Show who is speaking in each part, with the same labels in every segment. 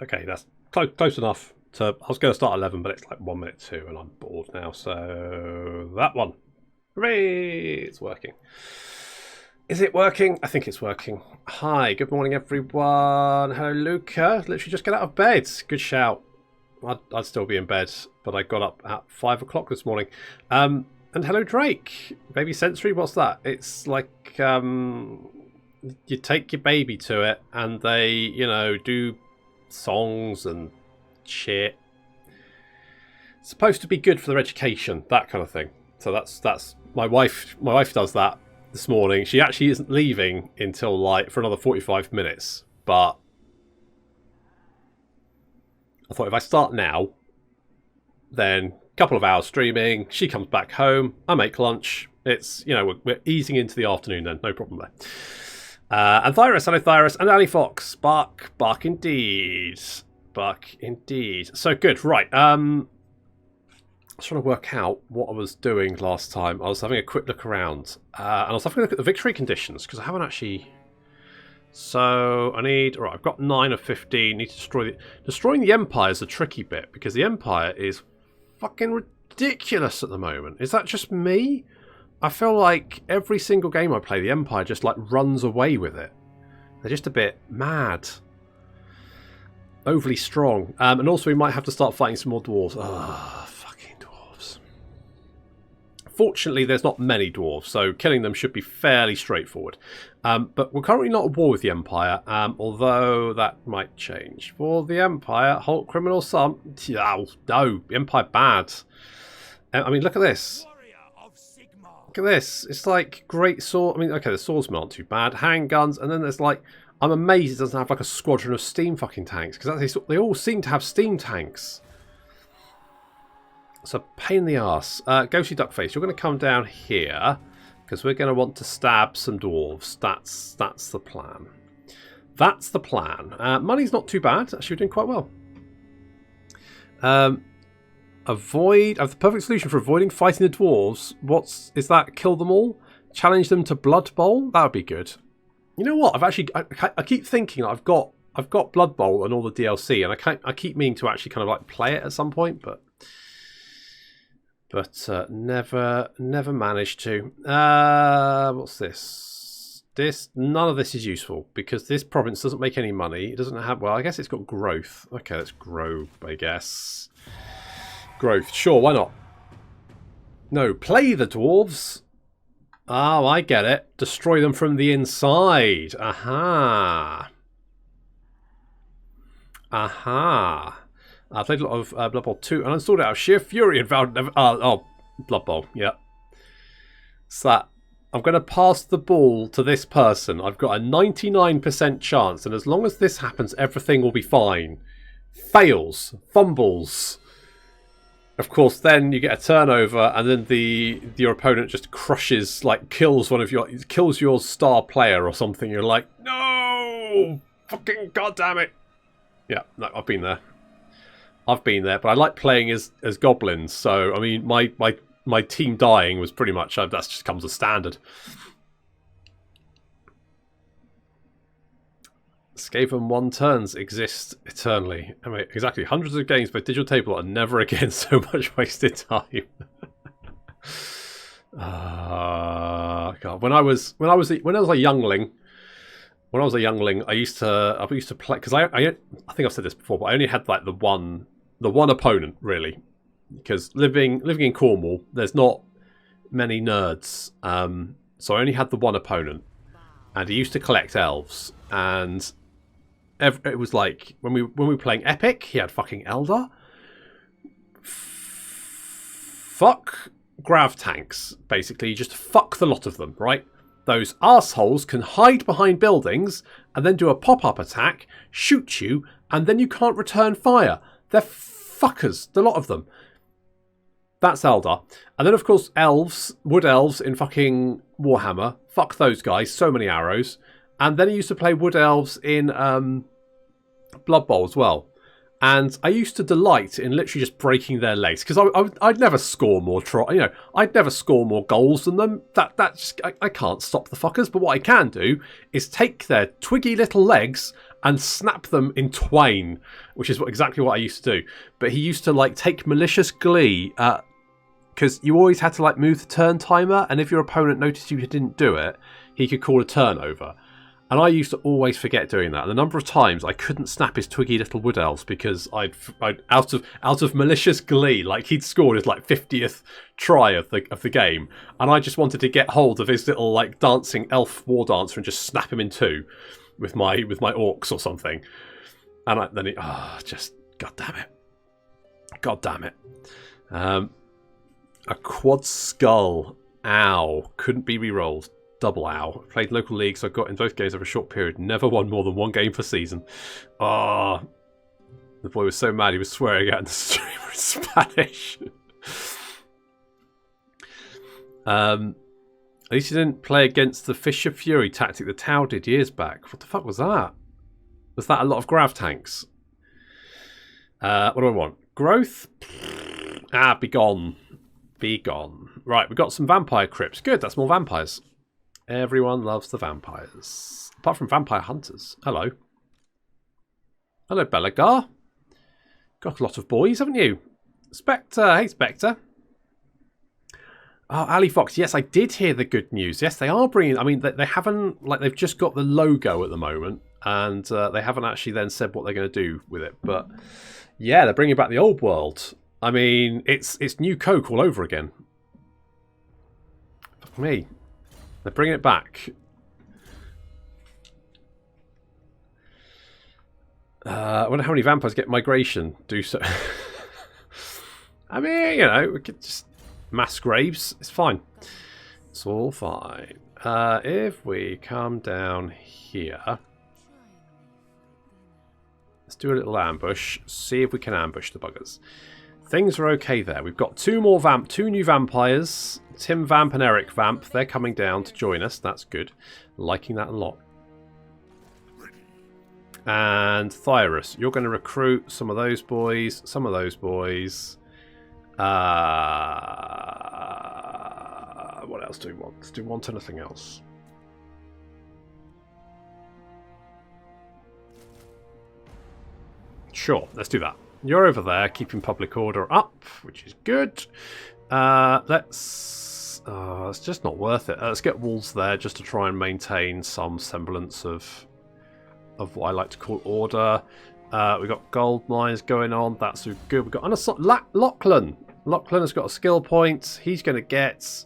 Speaker 1: Okay, that's close enough. I was going to start 11, but it's like 1 minute 2, and I'm bored now. So that one. Hooray! It's working. Is it working? I think it's working. Hi, good morning, everyone. Hello, Luca. Literally just get out of bed. Good shout. I'd still be in bed, but I got up at 5 o'clock this morning. And hello, Drake. Baby sensory, what's that? It's like you take your baby to it, and they, you know, do songs and shit. It's supposed to be good for their education, that kind of thing. So that's my wife. My wife does that this morning. She actually isn't leaving until like for another 45 minutes. But I thought if I start now, then a couple of hours streaming. She comes back home. I make lunch. It's, you know, we're easing into the afternoon then. No problem there. And Thyrus, hello Thyrus, and Ali Fox. Bark indeed. Bark indeed. So good, right. I was trying to work out what I was doing last time. I was having a quick look around. And I was having a look at the victory conditions, because I haven't actually... So, I need... Alright, I've got 9 of 15. Need to destroy the... Destroying the Empire is the tricky bit, because the Empire is fucking ridiculous at the moment. Is that just me? I feel like every single game I play, the Empire just like runs away with it. They're just a bit mad. Overly strong. And also we might have to start fighting some more dwarves. Ah, fucking dwarves. Fortunately, there's not many dwarves, so killing them should be fairly straightforward. But we're currently not at war with the Empire, although that might change. For the Empire, halt criminal sum. Oh, no, the Empire bad. I mean, look at this. Look at this. It's like great sword. I mean, okay, the swordsmen aren't too bad. Handguns, and then there's like... I'm amazed it doesn't have like a squadron of steam fucking tanks, because they all seem to have steam tanks. It's a pain in the arse. Ghosty Duckface, you're going to come down here, because we're going to want to stab some dwarves. That's the plan. That's the plan. Money's not too bad. Actually, we're doing quite well. I have the perfect solution for avoiding fighting the dwarves. Is that? Kill them all? Challenge them to Blood Bowl? That would be good. You know what? I keep thinking I've got Blood Bowl and all the DLC, and I keep meaning to actually kind of like play it at some point, but never managed to. What's this? None of this is useful because this province doesn't make any money. It doesn't have. Well, I guess it's got growth. Okay, let's grow. I guess. Growth, sure, why not? No, play the dwarves. Oh, I get it. Destroy them from the inside. Aha. Aha. I played a lot of Blood Bowl 2 and installed it out of sheer fury and vowed never... Blood Bowl, yeah. So that I'm going to pass the ball to this person. I've got a 99% chance, and as long as this happens, everything will be fine. Fails. Fumbles. Of course, then you get a turnover, and then your opponent just crushes, like kills your star player or something. You're like, no, fucking goddamn it! Yeah, no, I've been there. But I like playing as goblins. So I mean, my team dying was pretty much that just comes as standard. Skaven 1 turns exist eternally. I mean, exactly. Hundreds of games by digital table and never again so much wasted time. God. When I was a youngling, I used to play because I think I've said this before, but I only had like the one opponent really, because living in Cornwall, there's not many nerds. So I only had the one opponent, and he used to collect elves and. It was like when we were playing Epic, he had fucking Eldar. Fuck grav tanks, basically. Just fuck the lot of them, right? Those arseholes can hide behind buildings and then do a pop-up attack, shoot you, and then you can't return fire. They're fuckers, the lot of them. That's Eldar. And then, of course, elves, wood elves in fucking Warhammer. Fuck those guys, so many arrows. And then I used to play wood elves in Blood Bowl as well. And I used to delight in literally just breaking their legs, because I'd never score more. I'd never score more goals than them. I can't stop the fuckers. But what I can do is take their twiggy little legs and snap them in twain, which is exactly what I used to do. But he used to like take malicious glee because you always had to like move the turn timer, and if your opponent noticed you didn't do it, he could call a turnover. And I used to always forget doing that. And the number of times I couldn't snap his twiggy little wood elves because I'd out of malicious glee, like he'd scored his like 50th try of the game, and I just wanted to get hold of his little like dancing elf war dancer and just snap him in two with my orcs or something. And then he just god damn it. A quad skull. Ow. Couldn't be re-rolled. Double ow. Played local leagues, so I got in both games over a short period. Never won more than one game per season. The boy was so mad he was swearing out in the stream in Spanish. At least he didn't play against the Fish of Fury tactic the Tau did years back. What the fuck was that? Was that a lot of grav tanks? What do I want? Growth? Be gone. Be gone. Right, we've got some vampire crypts. Good, that's more vampires. Everyone loves the vampires. Apart from vampire hunters. Hello. Hello, Belagar. Got a lot of boys, haven't you? Spectre. Hey, Spectre. Oh, Ali Fox. Yes, I did hear the good news. Yes, they are bringing... I mean, they haven't... Like, they've just got the logo at the moment. And they haven't actually then said what they're going to do with it. But, yeah, they're bringing back the old world. I mean, it's New Coke all over again. Fuck me. They're bringing it back. I wonder how many vampires get migration. Do so. I mean, you know, we could just mass graves. It's fine. It's all fine. If we come down here, let's do a little ambush. See if we can ambush the buggers. Things are okay there. We've got two new vampires. Tim Vamp and Eric Vamp. They're coming down to join us. That's good. Liking that a lot. And Thyrus, you're going to recruit some of those boys. Some of those boys. What else do we want? Do we want anything else? Sure, let's do that. You're over there, keeping public order up, which is good. It's just not worth it. Let's get walls there just to try and maintain some semblance of what I like to call order. We've got gold mines going on. That's good. We've got Lachlan. Lachlan has got a skill point. He's going to get,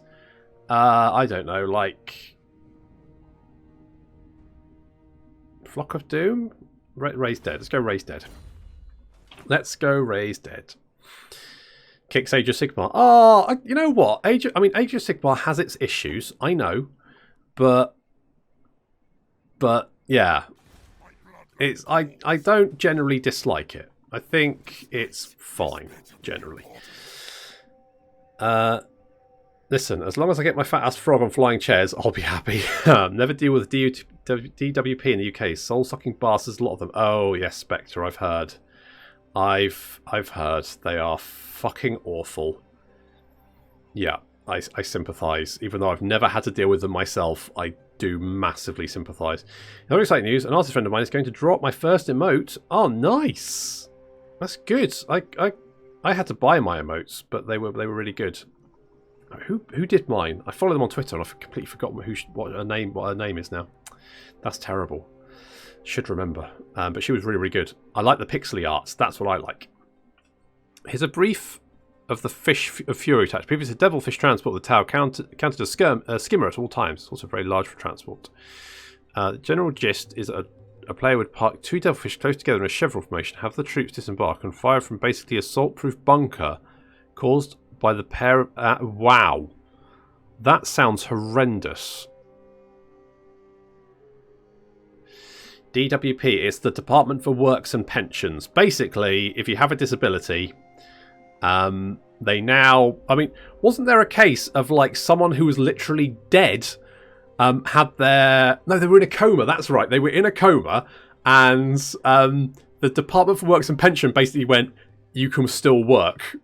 Speaker 1: I don't know, like Flock of Doom? Raise Dead. Let's go Raise Dead. Let's go Raise Dead. Kicks Age of Sigmar. Oh, you know what? Age of Sigmar has its issues. I know, but yeah, I don't generally dislike it. I think it's fine generally. Listen, as long as I get my fat ass frog on flying chairs, I'll be happy. Never deal with DWP in the UK. Soul sucking bastards, a lot of them. Oh yes, Spectre. I've heard. I've heard they are fucking awful. Yeah, I sympathise. Even though I've never had to deal with them myself, I do massively sympathise. Another exciting news, an artist friend of mine is going to drop my first emote. Oh, nice! That's good. I had to buy my emotes, but they were really good. Who did mine? I follow them on Twitter and I've completely forgotten what her name is now. That's terrible. Should remember. But she was really, really good. I like the pixely arts. That's what I like. Here's a brief of the Fish of Fury attached. Previously, Devilfish transport the tower counted a skimmer at all times. It's also very large for transport. The general gist is that a player would park two Devilfish close together in a chevron formation, have the troops disembark, and fire from basically a assault-proof bunker caused by the pair of... wow. That sounds horrendous. DWP is the Department for Works and Pensions. Basically, if you have a disability, they now... I mean, wasn't there a case of like someone who was literally dead had their... No, they were in a coma. That's right. They were in a coma, and the Department for Works and Pension basically went, you can still work.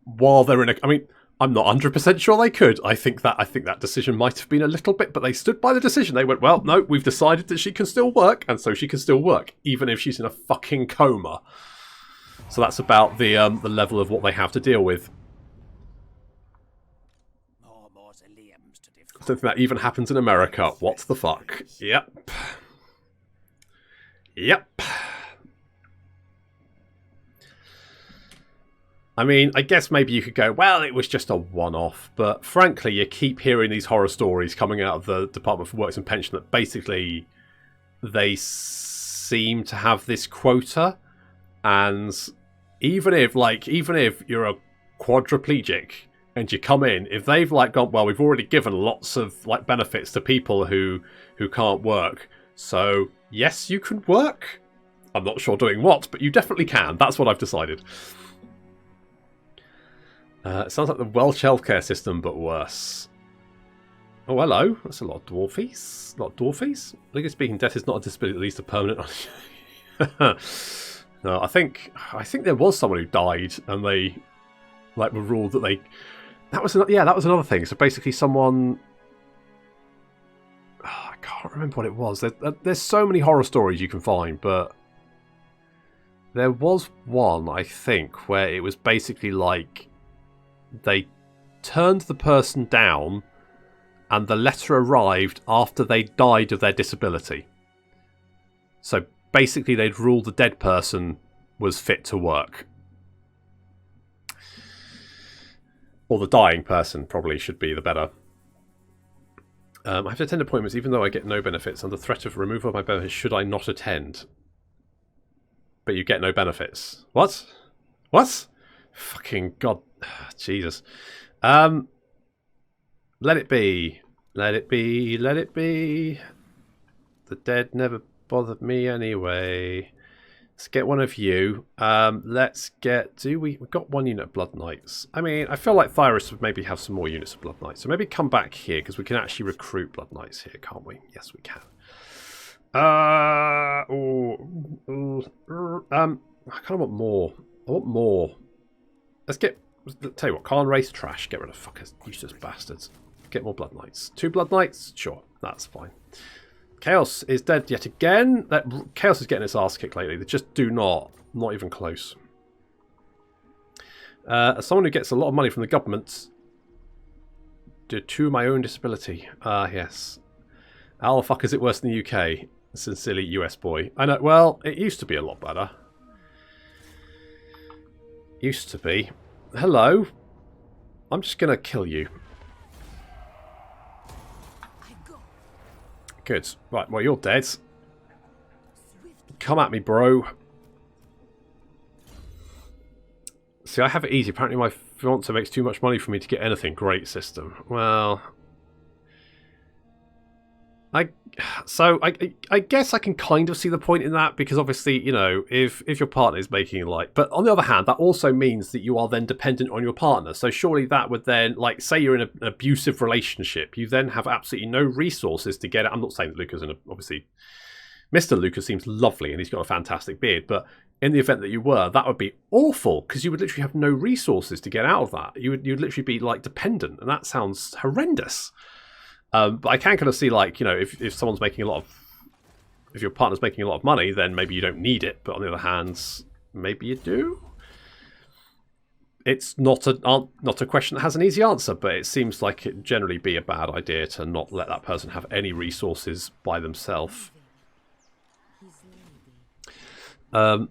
Speaker 1: While they're in a... I mean, I'm not 100% sure they could. I think that decision might have been a little bit, but they stood by the decision. They went, well, no, we've decided that she can still work, and so she can still work, even if she's in a fucking coma. So that's about the level of what they have to deal with. I don't think that even happens in America. What the fuck? Yep. Yep. I mean, I guess maybe you could go, well, it was just a one-off. But frankly, you keep hearing these horror stories coming out of the Department for Works and Pension that basically they seem to have this quota. And even if you're a quadriplegic and you come in, if they've like gone, well, we've already given lots of like benefits to people who can't work. So yes, you can work. I'm not sure doing what, but you definitely can. That's what I've decided. It sounds like the Welsh healthcare system, but worse. Oh, hello. That's a lot of dwarfies. Legally speaking, death is not a disability, at least a permanent. No, I think there was someone who died, and they like were ruled that they. That was another thing. So basically, someone. Oh, I can't remember what it was. There's so many horror stories you can find, but there was one I think where it was basically like. They turned the person down and the letter arrived after they died of their disability. So basically they'd ruled the dead person was fit to work. Or the dying person probably should be the better. I have to attend appointments even though I get no benefits. Under threat of removal of my benefits, should I not attend? But you get no benefits. What? What? Fucking God. Jesus. Let it be. Let it be. Let it be. The dead never bothered me anyway. Let's get one of you. Let's get... We've got one unit of Blood Knights. I mean, I feel like Thyrus would maybe have some more units of Blood Knights. So maybe come back here, because we can actually recruit Blood Knights here, can't we? Yes, we can. I kind of want more. I want more. Let's get... Tell you what, Khan race trash. Get rid of fuckers, useless bastards. Get more Blood Knights. 2 Blood Knights? Sure, that's fine. Chaos is dead yet again. Chaos is getting its ass kicked lately. They just do not even close. As someone who gets a lot of money from the government, due to my own disability. Yes. How the fuck is it worse than the UK? Sincerely, US boy. I know. Well, it used to be a lot better. Used to be. Hello. I'm just going to kill you. Good. Right, well, you're dead. Come at me, bro. See, I have it easy. Apparently my fiance makes too much money for me to get anything. Great system. Well... I guess I can kind of see the point in that, because obviously, you know, if your partner is making like... But on the other hand, that also means that you are then dependent on your partner. So surely that would then, like, say you're in an abusive relationship, you then have absolutely no resources to get it. I'm not saying that Luca's in a... Obviously, Mr. Luca seems lovely and he's got a fantastic beard, but in the event that you were, that would be awful, because you would literally have no resources to get out of that. You'd literally be, like, dependent, and that sounds horrendous. But I can kind of see, like, you know, if someone's making a lot of... If your partner's making a lot of money, then maybe you don't need it. But on the other hand, maybe you do. It's not a question that has an easy answer, but it seems like it'd generally be a bad idea to not let that person have any resources by themselves. Hi,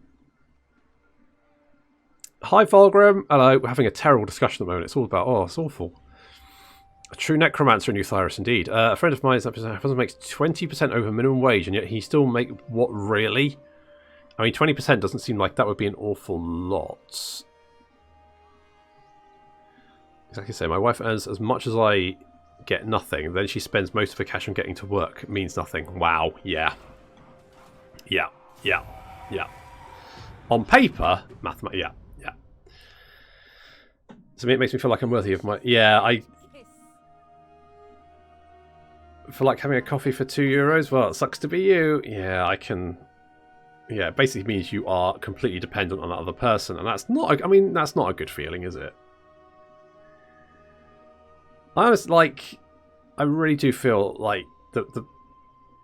Speaker 1: Volgrim. Hello. We're having a terrible discussion at the moment. It's all about, it's awful. A true necromancer in Euthyrus, indeed. A friend of mine makes 20% over minimum wage, and yet he still make what, really? I mean, 20% doesn't seem like that would be an awful lot. Exactly the same. My wife earns as much as I get nothing. Then she spends most of her cash on getting to work. It means nothing. Wow. Yeah. Yeah. Yeah. Yeah. On paper, yeah. Yeah. So it makes me feel like I'm worthy of my... Yeah, for like having a coffee for €2, well, it sucks to be you. Yeah, I can... Yeah, it basically means you are completely dependent on that other person, and that's not... I mean, that's not a good feeling, is it? I honestly, like, I really do feel like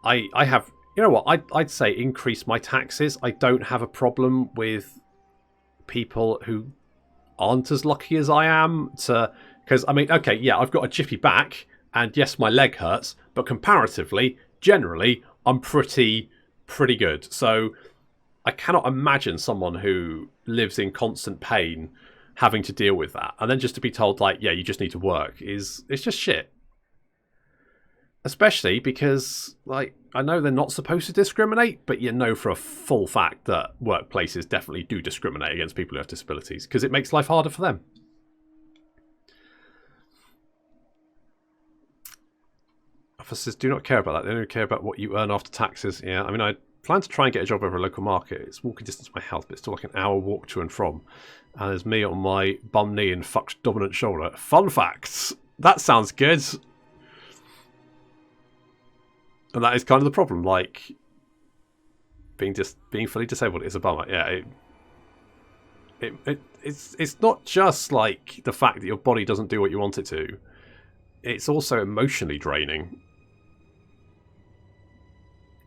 Speaker 1: I have, you know what, I'd say increase my taxes. I don't have a problem with people who aren't as lucky as I am to, because I mean, okay, yeah, I've got a jiffy back, and yes, my leg hurts, but comparatively, generally, I'm pretty good. So I cannot imagine someone who lives in constant pain having to deal with that, and then just to be told, like, yeah, you just need to work, it's just shit. Especially because, like, I know they're not supposed to discriminate, but you know for a full fact that workplaces definitely do discriminate against people who have disabilities because it makes life harder for them. Officers do not care about that. They only care about what you earn after taxes. Yeah, I mean, I plan to try and get a job over a local market. It's walking distance to my house, but it's still like an hour walk to and from. And there's me on my bum knee and fucked dominant shoulder. Fun facts! That sounds good. And that is kind of the problem, like, being fully disabled is a bummer. Yeah, it's not just like the fact that your body doesn't do what you want it to. It's also emotionally draining.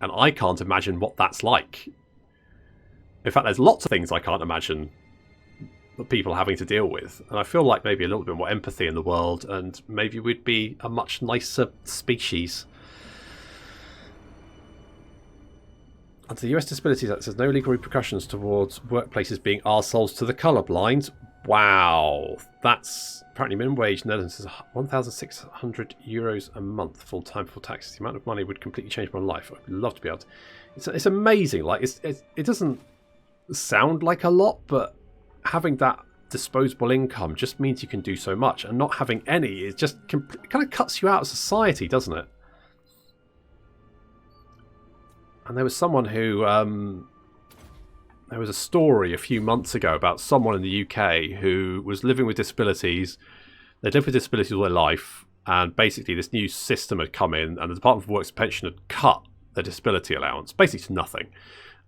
Speaker 1: And I can't imagine what that's like. In fact, there's lots of things I can't imagine that people having to deal with. And I feel like maybe a little bit more empathy in the world, and maybe we'd be a much nicer species. Under the US Disabilities Act, there's no legal repercussions towards workplaces being arseholes to the colourblind. Wow. That's apparently minimum wage in the Netherlands is €1,600 a month, full-time, full taxes. The amount of money would completely change my life. I'd love to be able to. It's amazing. Like, it doesn't sound like a lot, but having that disposable income just means you can do so much. And not having any, it just it kind of cuts you out of society, doesn't it? And there was someone who, there was a story a few months ago about someone in the UK who was living with disabilities. They'd lived with disabilities all their life, and basically this new system had come in, and the Department for Works and Pension had cut their disability allowance, basically to nothing.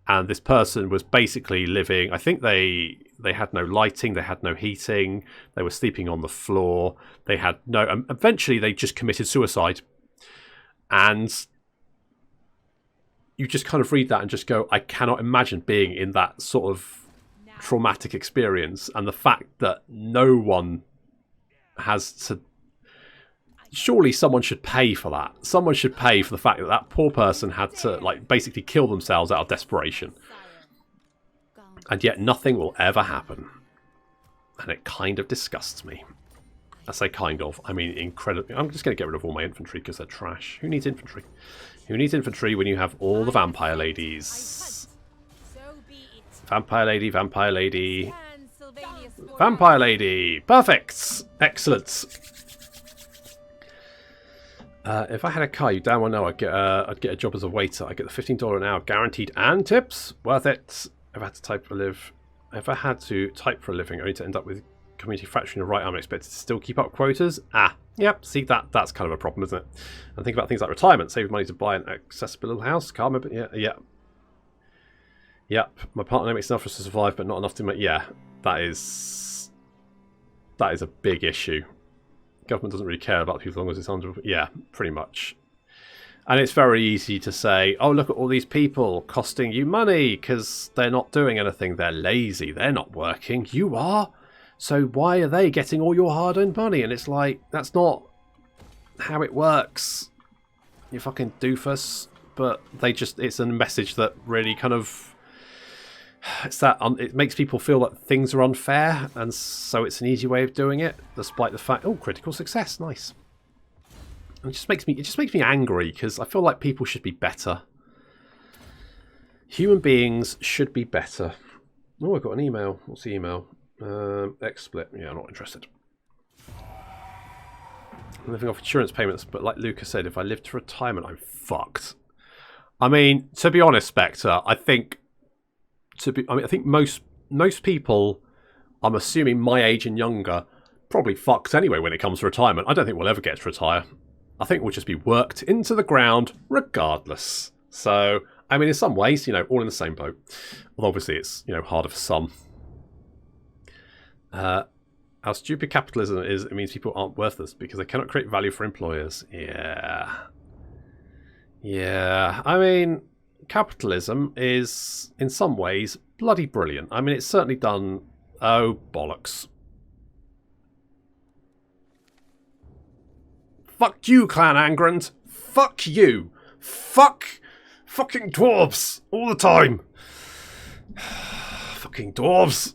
Speaker 1: And this person was basically living, I think they had no lighting, they had no heating, they were sleeping on the floor, they had no, eventually they just committed suicide. And you just kind of read that and just go, I cannot imagine being in that sort of traumatic experience. And the fact that no one has to... Surely someone should pay for that. Someone should pay for the fact that that poor person had to, like, basically kill themselves out of desperation. And yet nothing will ever happen. And it kind of disgusts me. I say kind of. I mean, incredibly. I'm just going to get rid of all my infantry because they're trash. Who needs infantry? Who needs infantry when you have all the vampire ladies? Vampire lady, vampire lady. Vampire lady! Perfect! Excellent! If I had a car, you damn well know I'd get a job as a waiter. I get the $15 an hour guaranteed and tips. Worth it. If I had to type for a living, only to end up with community fracturing the right arm, expected to still keep up quotas. Yep, see, that's kind of a problem, isn't it? And think about things like retirement, save money to buy an accessible little house, car, maybe, yeah. Yep, my partner makes enough for us to survive, but not enough to make, yeah, that is a big issue. Government doesn't really care about people as long as it's under, yeah, pretty much. And it's very easy to say, oh, look at all these people costing you money because they're not doing anything, they're lazy, they're not working, you are. So why are they getting all your hard-earned money? And it's like, that's not how it works. You fucking doofus. But they just, it's a message that really kind of, it's that, it makes people feel that things are unfair. And so it's an easy way of doing it, despite the fact, oh, critical success, nice. And it just makes me angry because I feel like people should be better. Human beings should be better. Oh, I got an email. What's the email? XSplit. Yeah, I'm not interested. I'm living off insurance payments, but like Lucas said, if I live to retirement, I'm fucked. I mean, to be honest, Spectre, I think most people, I'm assuming my age and younger, probably fucked anyway when it comes to retirement. I don't think we'll ever get to retire. I think we'll just be worked into the ground regardless. So, I mean, in some ways, all in the same boat. Although obviously it's, harder for some. How stupid capitalism is, it means people aren't worthless because they cannot create value for employers. Yeah. Yeah. I mean, capitalism is, in some ways, bloody brilliant. I mean, it's certainly done... Oh, bollocks. Fuck you, Clan Angrand. Fuck you. Fucking dwarves. All the time. Fucking dwarves.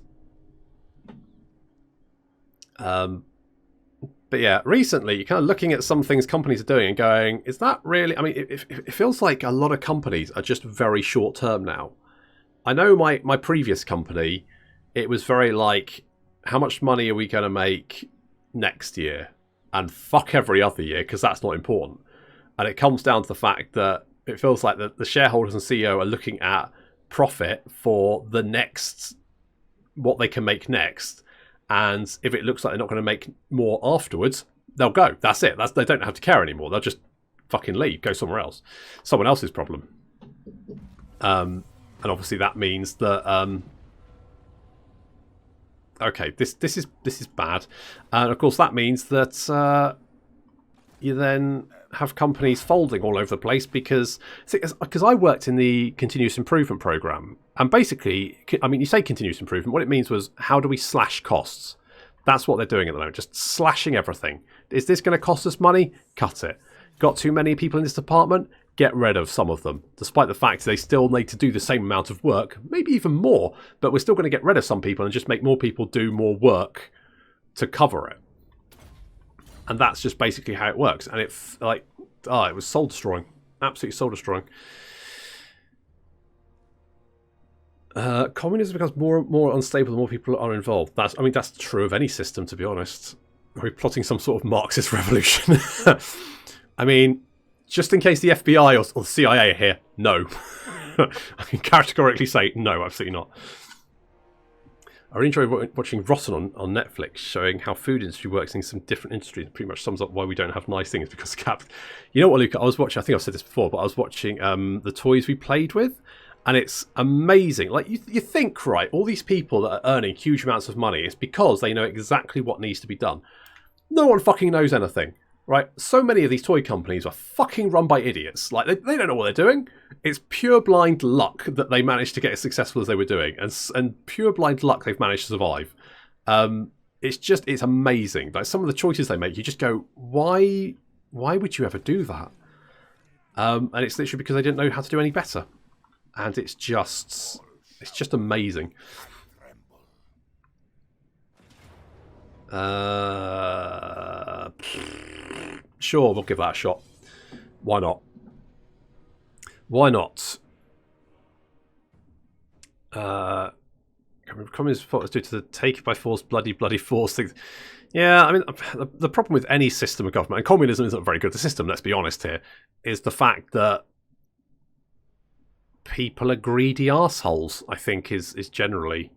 Speaker 1: But yeah, recently you're kind of looking at some things companies are doing and going, is that really... I mean, it feels like a lot of companies are just very short term now. I know my previous company, it was very like, how much money are we going to make next year? And fuck every other year, because that's not important. And it comes down to the fact that it feels like the shareholders and CEO are looking at profit for the next, what they can make next. And if it looks like they're not going to make more afterwards, they'll go. That's it. They don't have to care anymore. They'll just fucking leave, go somewhere else. Someone else's problem. And obviously that means that... okay, this is bad. And of course that means that you then have companies folding all over the place because I worked in the continuous improvement program. And basically, I mean, you say continuous improvement, what it means was, how do we slash costs? That's what they're doing at the moment, just slashing everything. Is this going to cost us money? Cut it. Got too many people in this department? Get rid of some of them. Despite the fact they still need to do the same amount of work, maybe even more, but we're still going to get rid of some people and just make more people do more work to cover it. And that's just basically how it works. And it was soul destroying. Absolutely soul destroying. Communism becomes more unstable the more people are involved. That's true of any system, to be honest. Are we plotting some sort of Marxist revolution? I mean, just in case the FBI or the CIA are here, no. I can categorically say no, absolutely not. I really enjoy watching Rotten on Netflix, showing how food industry works in some different industries. It pretty much sums up why we don't have nice things, because you know what, Luca? I was watching, I think I've said this before, but I was watching the toys we played with, and it's amazing. Like, you think, right, all these people that are earning huge amounts of money, it's because they know exactly what needs to be done. No one fucking knows anything. Right, so many of these toy companies are fucking run by idiots. Like, they don't know what they're doing. It's pure blind luck that they managed to get as successful as they were doing, and pure blind luck they've managed to survive. It's amazing. Like, some of the choices they make, you just go, why would you ever do that? And it's literally because they didn't know how to do any better. And it's just amazing. Sure, we'll give that a shot. Why not? Why not? Communist what due to the take by force, bloody force things. Yeah, I mean, the problem with any system of government, and communism isn't very good at the system, let's be honest here, is the fact that people are greedy arseholes, I think, is generally.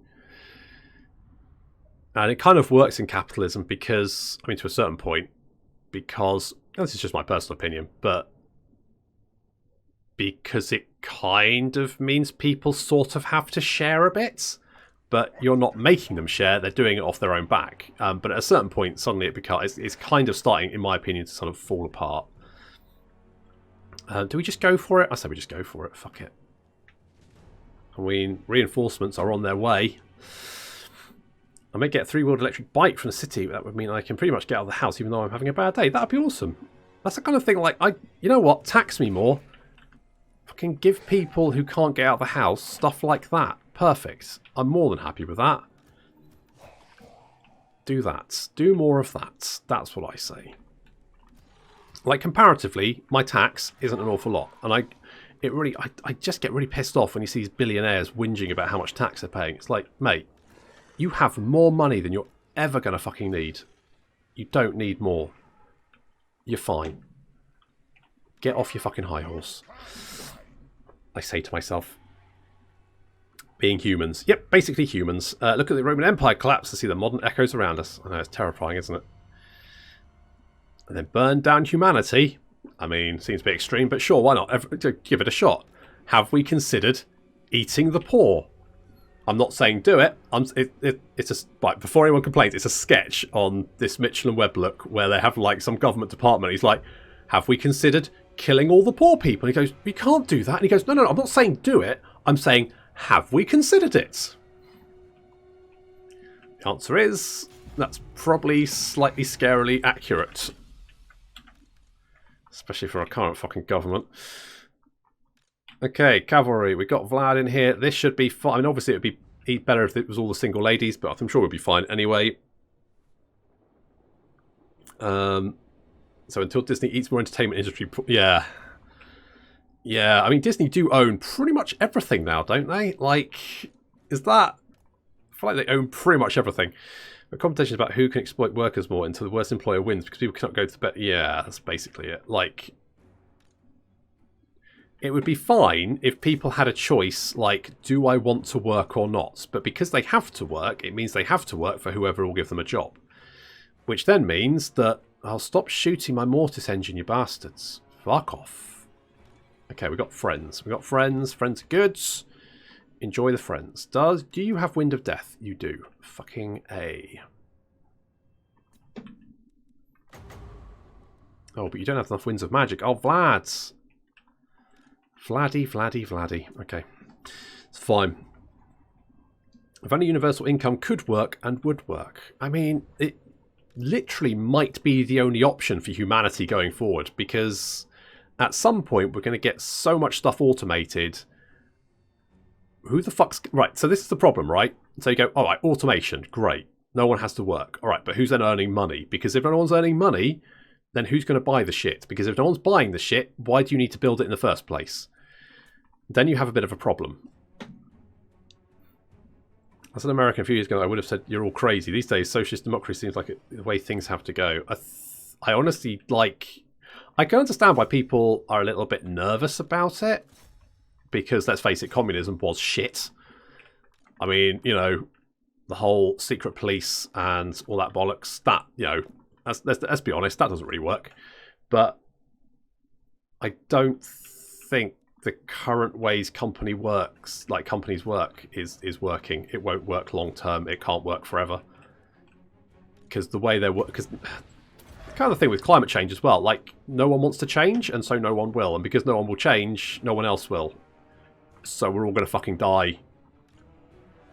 Speaker 1: And it kind of works in capitalism because, I mean, to a certain point, because, this is just my personal opinion, but because it kind of means people sort of have to share a bit, but you're not making them share, they're doing it off their own back. But at a certain point, suddenly it's kind of starting, in my opinion, to sort of fall apart. Do we just go for it? I say we just go for it, fuck it. I mean, reinforcements are on their way. I may get a 3-wheeled electric bike from the city. That would mean I can pretty much get out of the house even though I'm having a bad day. That'd be awesome. That's the kind of thing, like, you know what? Tax me more. Fucking give people who can't get out of the house stuff like that. Perfect. I'm more than happy with that. Do that. Do more of that. That's what I say. Like, comparatively, my tax isn't an awful lot. And I just get really pissed off when you see these billionaires whinging about how much tax they're paying. It's like, mate, you have more money than you're ever going to fucking need. You don't need more. You're fine. Get off your fucking high horse. I say to myself. Being humans. Yep, basically humans. Look at the Roman Empire collapse to see the modern echoes around us. I know, it's terrifying, isn't it? And then burn down humanity. I mean, seems a bit extreme, but sure, why not? Give it a shot. Have we considered eating the poor? I'm not saying do it. It's a right, before anyone complains, it's a sketch on this Mitchell and Webb look where they have like some government department. He's like, have we considered killing all the poor people? And he goes, we can't do that. And he goes, no, I'm not saying do it. I'm saying, have we considered it? The answer is, that's probably slightly scarily accurate. Especially for our current fucking government. Okay, cavalry. We got Vlad in here. This should be fine. I mean, obviously it would be better if it was all the single ladies, but I'm sure we'll be fine anyway. So until Disney eats more entertainment industry... Yeah. Yeah, I mean, Disney do own pretty much everything now, don't they? Like, is that... I feel like they own pretty much everything. The competition is about who can exploit workers more until the worst employer wins because people cannot go to bed. Yeah, that's basically it. Like... It would be fine if people had a choice, like, do I want to work or not? But because they have to work, it means they have to work for whoever will give them a job. Which then means that, I'll stop shooting my mortis engine, you bastards. Fuck off. Okay, we got friends. We got friends. Friends are good. Enjoy the friends. Do you have Wind of Death? You do. Fucking A. Oh, but you don't have enough Winds of Magic. Oh, Vlad. Vladdy. Okay. It's fine. If only universal income could work and would work. I mean, it literally might be the only option for humanity going forward, because at some point we're going to get so much stuff automated. Who the fuck's... Right, so this is the problem, right? So you go, all right, automation, great. No one has to work. All right, but who's then earning money? Because if no one's earning money, then who's going to buy the shit? Because if no one's buying the shit, why do you need to build it in the first place? Then you have a bit of a problem. As an American a few years ago, I would have said, you're all crazy. These days, socialist democracy seems like the way things have to go. I honestly, like... I can understand why people are a little bit nervous about it. Because, let's face it, communism was shit. I mean, you know, the whole secret police and all that bollocks, that, you know, let's be honest, that doesn't really work. But I don't think the current ways companies work is working. It won't work long term. It can't work forever. Because the way they work, because kind of thing with climate change as well, like no one wants to change and so no one will, and because no one will change, no one else will. So we're all going to fucking die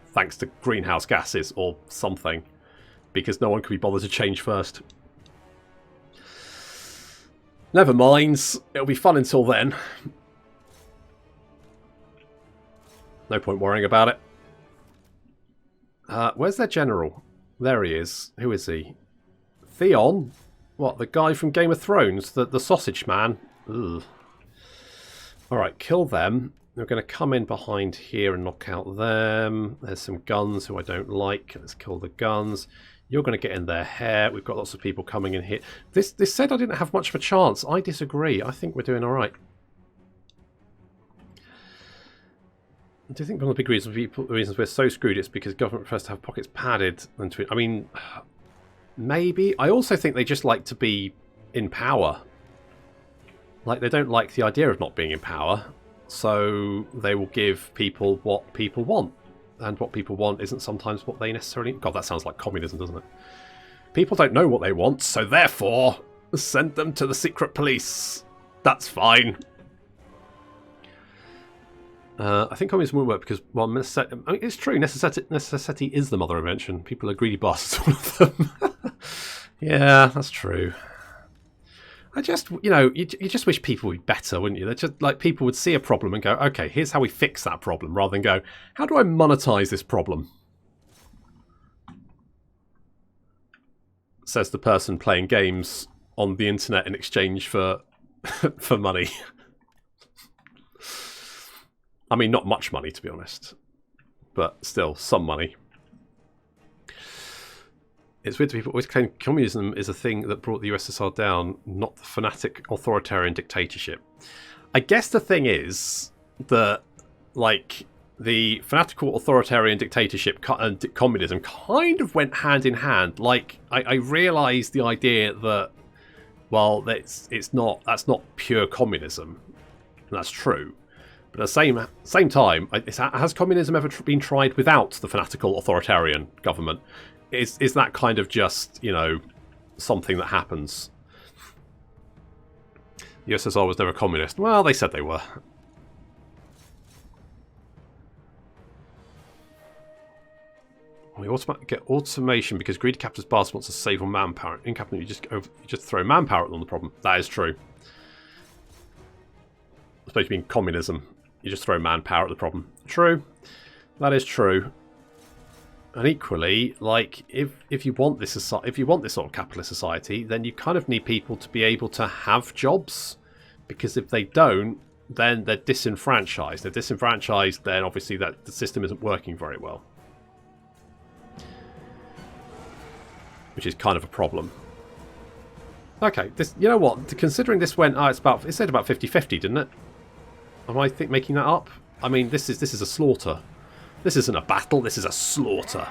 Speaker 1: thanks to greenhouse gases or something, because no one can be bothered to change first. Never mind, it'll be fun until then. No point worrying about it. Where's their general? There he is. Who is he? Theon? What, the guy from Game of Thrones? The sausage man? Ugh. Alright, kill them. We're going to come in behind here and knock out them. There's some guns who I don't like. Let's kill the guns. You're going to get in their hair. We've got lots of people coming in here. This said I didn't have much of a chance. I disagree. I think we're doing alright. Do you think one of the big reasons we're so screwed is because government prefers to have pockets padded than to... I mean, maybe. I also think they just like to be in power. Like, they don't like the idea of not being in power. So they will give people what people want. And what people want isn't sometimes what they necessarily... God, that sounds like communism, doesn't it? People don't know what they want, so therefore, send them to the secret police. That's fine. I think communism won't work because, well, I mean, it's true, necessity is the mother of invention. People are greedy bastards, all of them. Yeah, that's true. I just, you know, you just wish people would be better, wouldn't you? They're just like, people would see a problem and go, okay, here's how we fix that problem, rather than go, how do I monetize this problem? Says the person playing games on the internet in exchange for for money. I mean, not much money, to be honest, but still, some money. It's weird that people always claim communism is a thing that brought the USSR down, not the fanatic authoritarian dictatorship. I guess the thing is that, like, the fanatical authoritarian dictatorship and communism kind of went hand in hand. Like, I realised the idea that, well, that's not pure communism, and that's true. But at the same time, has communism ever been tried without the fanatical authoritarian government? Is that kind of just, you know, something that happens? The USSR was never communist. Well, they said they were. We get automation because greedy capitalist boss wants to save on manpower. In capital, you just throw manpower at them. The problem. That is true. I suppose you mean communism. You just throw manpower at the problem. True. That is true. And equally, like if you want this sort of capitalist society, then you kind of need people to be able to have jobs, because if they don't, then they're disenfranchised. They're disenfranchised, then obviously that the system isn't working very well, which is kind of a problem. Okay, this, you know what? Considering this went, it said about 50-50, didn't it? Am I making that up? I mean, this is a slaughter. This isn't a battle. This is a slaughter.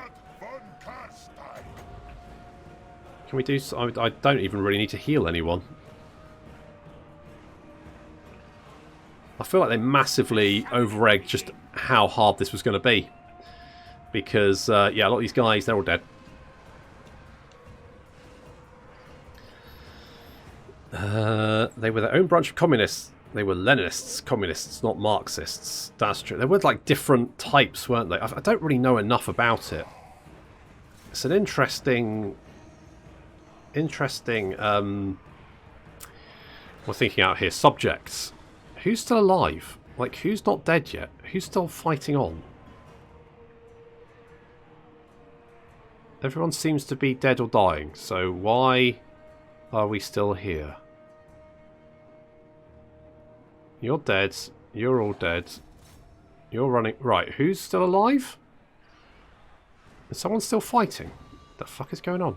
Speaker 1: Can we do? I don't even really need to heal anyone. I feel like they massively over-egged just how hard this was going to be, because yeah, a lot of these guys, they're all dead. They were their own branch of communists. They were Leninists, communists, not Marxists. That's true. There were like different types, weren't they? I don't really know enough about it. It's an interesting. We're thinking out here. Subjects. Who's still alive? Like, who's not dead yet? Who's still fighting on? Everyone seems to be dead or dying. So why are we still here? You're dead. You're all dead. You're running. Right, who's still alive? Is someone still fighting? What the fuck is going on?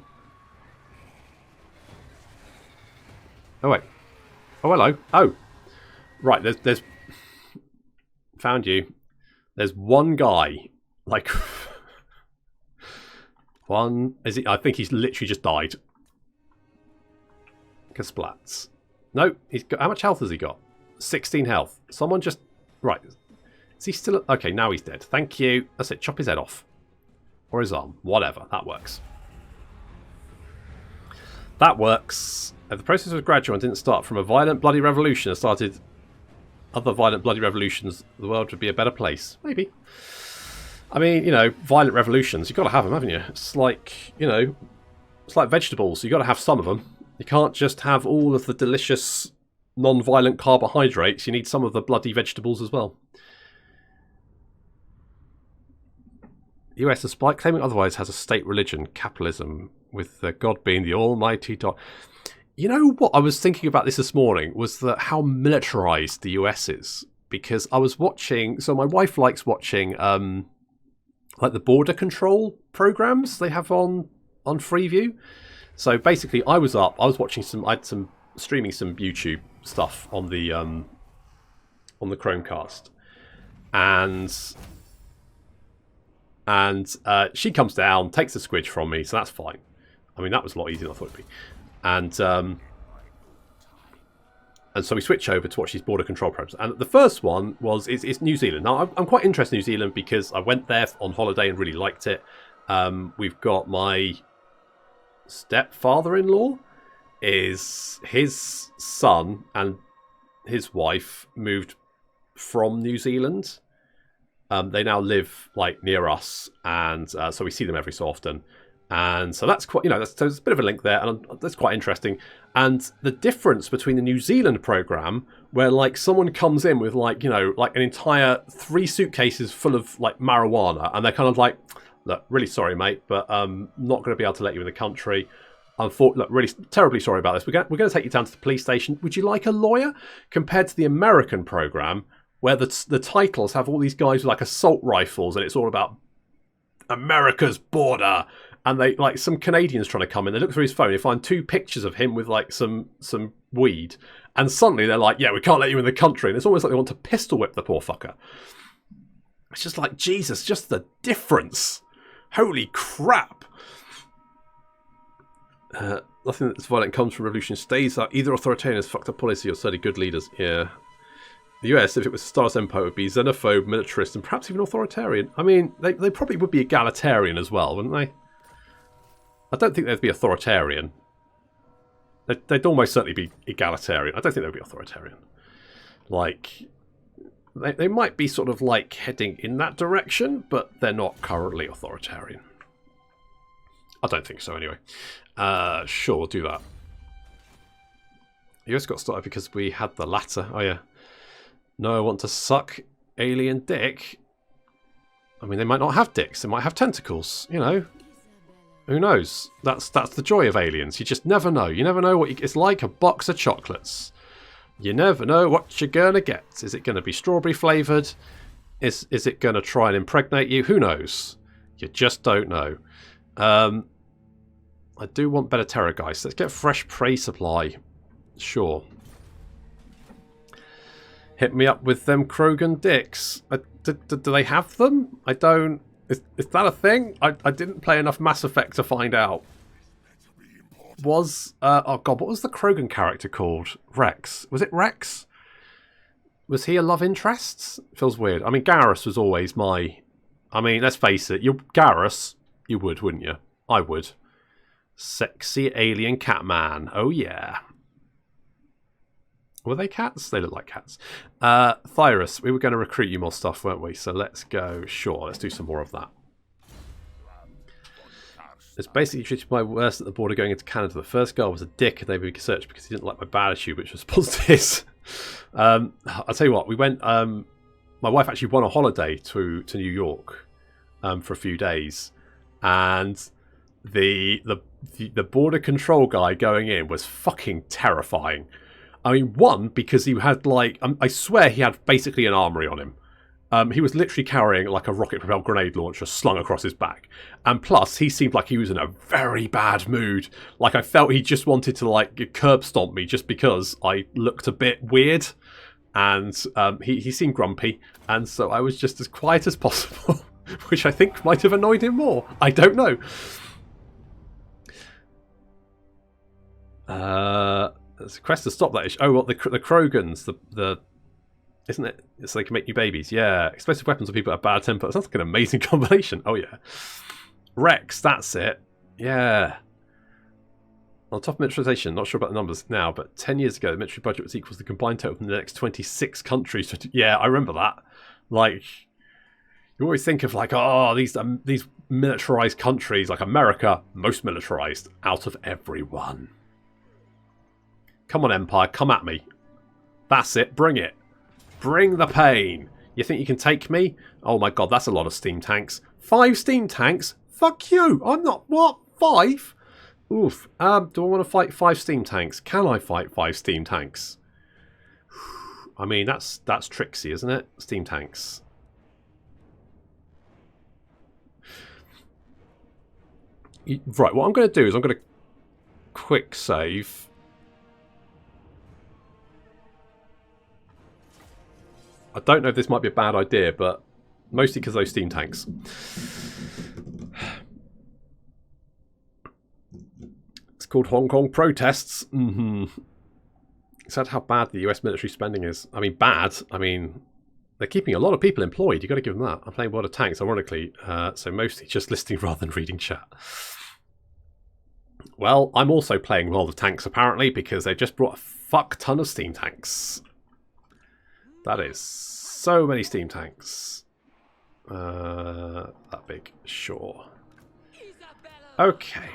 Speaker 1: Oh, wait. Oh, hello. Oh. Right, there's... Found you. There's one guy. Like... one... Is he? I think he's literally just died. Kasplats. No, he's got... How much health has he got? 16 health. Someone just... Right. Is he still... Okay, now he's dead. Thank you. That's it. Chop his head off. Or his arm. Whatever. That works. That works. The process was gradual and didn't start from a violent, bloody revolution. It started other violent, bloody revolutions. The world would be a better place. Maybe. I mean, you know, violent revolutions. You've got to have them, haven't you? It's like, you know... It's like vegetables. You've got to have some of them. You can't just have all of the delicious... non-violent carbohydrates. You need some of the bloody vegetables as well. The US, despite claiming otherwise, has a state religion, capitalism, with God being the almighty God. You know what I was thinking about this morning was that how militarized the US is, because I was watching. So my wife likes watching like the border control programs they have on Freeview. So basically, I was watching streaming some YouTube stuff on the Chromecast, and she comes down, takes the squidge from me, so that's fine. I mean, that was a lot easier than I thought it'd be, and so we switch over to watch these border control programs. And the first one was it's New Zealand. Now I'm quite interested in New Zealand because I went there on holiday and really liked it. We've got my stepfather-in-law. Is his son and his wife moved from New Zealand. They now live like near us, and so we see them every so often. And so that's quite, you know, so there's a bit of a link there, and that's quite interesting. And the difference between the New Zealand program, where like someone comes in with like, you know, like an entire 3 suitcases full of like marijuana, and they're kind of like, look, really sorry, mate, but not going to be able to let you in the country. Look, really terribly sorry about this. We're going to take you down to the police station. Would you like a lawyer? Compared to the American program, where the titles have all these guys with like assault rifles, and it's all about America's border. And they like some Canadians trying to come in. They look through his phone. They find 2 pictures of him with like some weed, and suddenly they're like, "Yeah, we can't let you in the country." And it's almost like they want to pistol whip the poor fucker. It's just like, Jesus, just the difference. Holy crap. Nothing that's violent comes from revolution stays. Either authoritarian has fucked up policy or certainly good leaders. Yeah. The US, if it was a Star Wars Empire, would be xenophobe, militarist, and perhaps even authoritarian. I mean, they probably would be egalitarian as well, wouldn't they? I don't think they'd be authoritarian. They'd almost certainly be egalitarian. I don't think they'd be authoritarian. Like, they might be sort of like heading in that direction, but they're not currently authoritarian. I don't think so anyway. Sure, we'll do that. The US got started because we had the latter. Oh yeah. No, I want to suck alien dick. I mean, they might not have dicks. They might have tentacles, you know. Who knows? That's the joy of aliens. You just never know. You never know what it's like a box of chocolates. You never know what you're going to get. Is it going to be strawberry flavoured? Is it going to try and impregnate you? Who knows? You just don't know. I do want better Terrorgeist. Let's get fresh prey supply. Sure. Hit me up with them Krogan dicks. Do they have them? I don't... Is that a thing? I didn't play enough Mass Effect to find out. Was... oh god, what was the Krogan character called? Rex. Was it Rex? Was he a love interest? Feels weird. I mean, Garrus was always my... I mean, let's face it. Garrus, you would, wouldn't you? I would. Sexy alien cat man. Oh yeah. Were they cats? They look like cats. Thyrus, we were going to recruit you more stuff, weren't we? So let's go. Sure, let's do some more of that. It's basically treated my worst at the border going into Canada. The first guy was a dick and they were searched because he didn't like my bad attitude, which was positive. I'll tell you what, we went... my wife actually won a holiday to New York for a few days. And the border control guy going in was fucking terrifying. I mean, one, because he had, like... I swear he had basically an armory on him. He was literally carrying, like, a rocket-propelled grenade launcher slung across his back. And plus, he seemed like he was in a very bad mood. Like, I felt he just wanted to, like, curb stomp me just because I looked a bit weird. And he seemed grumpy. And so I was just as quiet as possible. Which I think might have annoyed him more. I don't know. There's a quest to stop that issue. Oh, what, the Krogans, the isn't it? So they can make new babies. Yeah, explosive weapons on people that have bad temper. That sounds like an amazing combination. Oh yeah, Rex, that's it. Yeah. On top of militarization, not sure about the numbers now, but 10 years ago, the military budget was equal to the combined total from the next 26 countries. Yeah, I remember that. Like, you always think of like, oh, these militarized countries, like America, most militarized out of everyone. Come on, Empire, come at me. That's it, bring it. Bring the pain. You think you can take me? Oh my god, that's a lot of steam tanks. 5 steam tanks? Fuck you. I'm not... What? 5? Oof. Do I want to fight 5 steam tanks? Can I fight 5 steam tanks? I mean, that's tricksy, isn't it? Steam tanks. Right, what I'm going to do is I'm going to quick save... I don't know if this might be a bad idea, but mostly because of those steam tanks. It's called Hong Kong protests. It's sad how bad the US military spending is. I mean, bad. I mean, they're keeping a lot of people employed. You've got to give them that. I'm playing World of Tanks, ironically. So mostly just listening rather than reading chat. Well, I'm also playing World of Tanks, apparently, because they've just brought a fuck ton of steam tanks. That is so many steam tanks. That big, sure. Okay.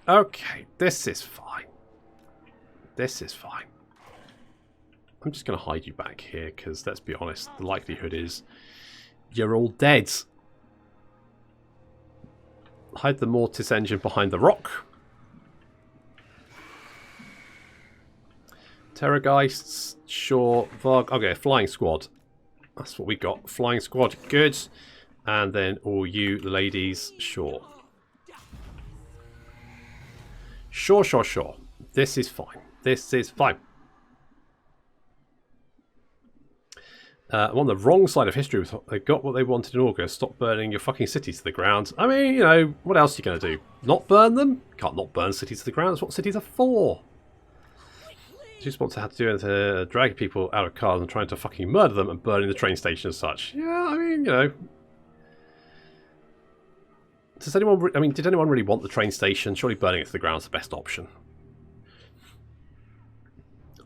Speaker 1: Okay, this is fine. This is fine. I'm just going to hide you back here, because let's be honest, the likelihood is you're all dead. Hide the Mortis engine behind the rock. Terrorgeists, sure. Varg. Okay, flying squad. That's what we got. Flying squad, good. And then all you ladies, sure. Sure, sure, sure. This is fine. This is fine. I'm on the wrong side of history. They got what they wanted in August. Stop burning your fucking cities to the ground. I mean, you know, what else are you going to do? Not burn them? Can't not burn cities to the ground. That's what cities are for. Two sponsors had to do it, dragging people out of cars and trying to fucking murder them and burning the train station and such. Yeah, I mean, you know. Does anyone? I mean, did anyone really want the train station? Surely burning it to the ground is the best option.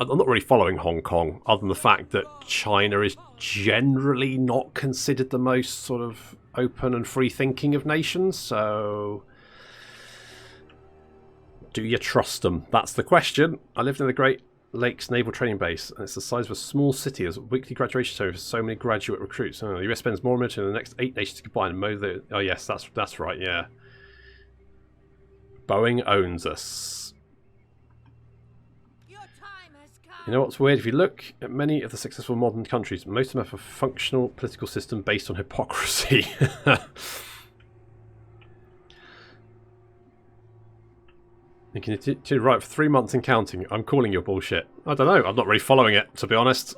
Speaker 1: I'm not really following Hong Kong, other than the fact that China is generally not considered the most sort of open and free-thinking of nations, so do you trust them? That's the question. I lived in the Great Lakes Naval Training Base, and it's the size of a small city. There's a weekly graduation ceremony for so many graduate recruits. The US spends more military than the next 8 nations combined and mow the... Oh yes, that's right, yeah. Boeing owns us. You know what's weird? If you look at many of the successful modern countries, most of them have a functional political system based on hypocrisy. You can right for 3 months and counting. I'm calling your bullshit. I don't know. I'm not really following it, to be honest.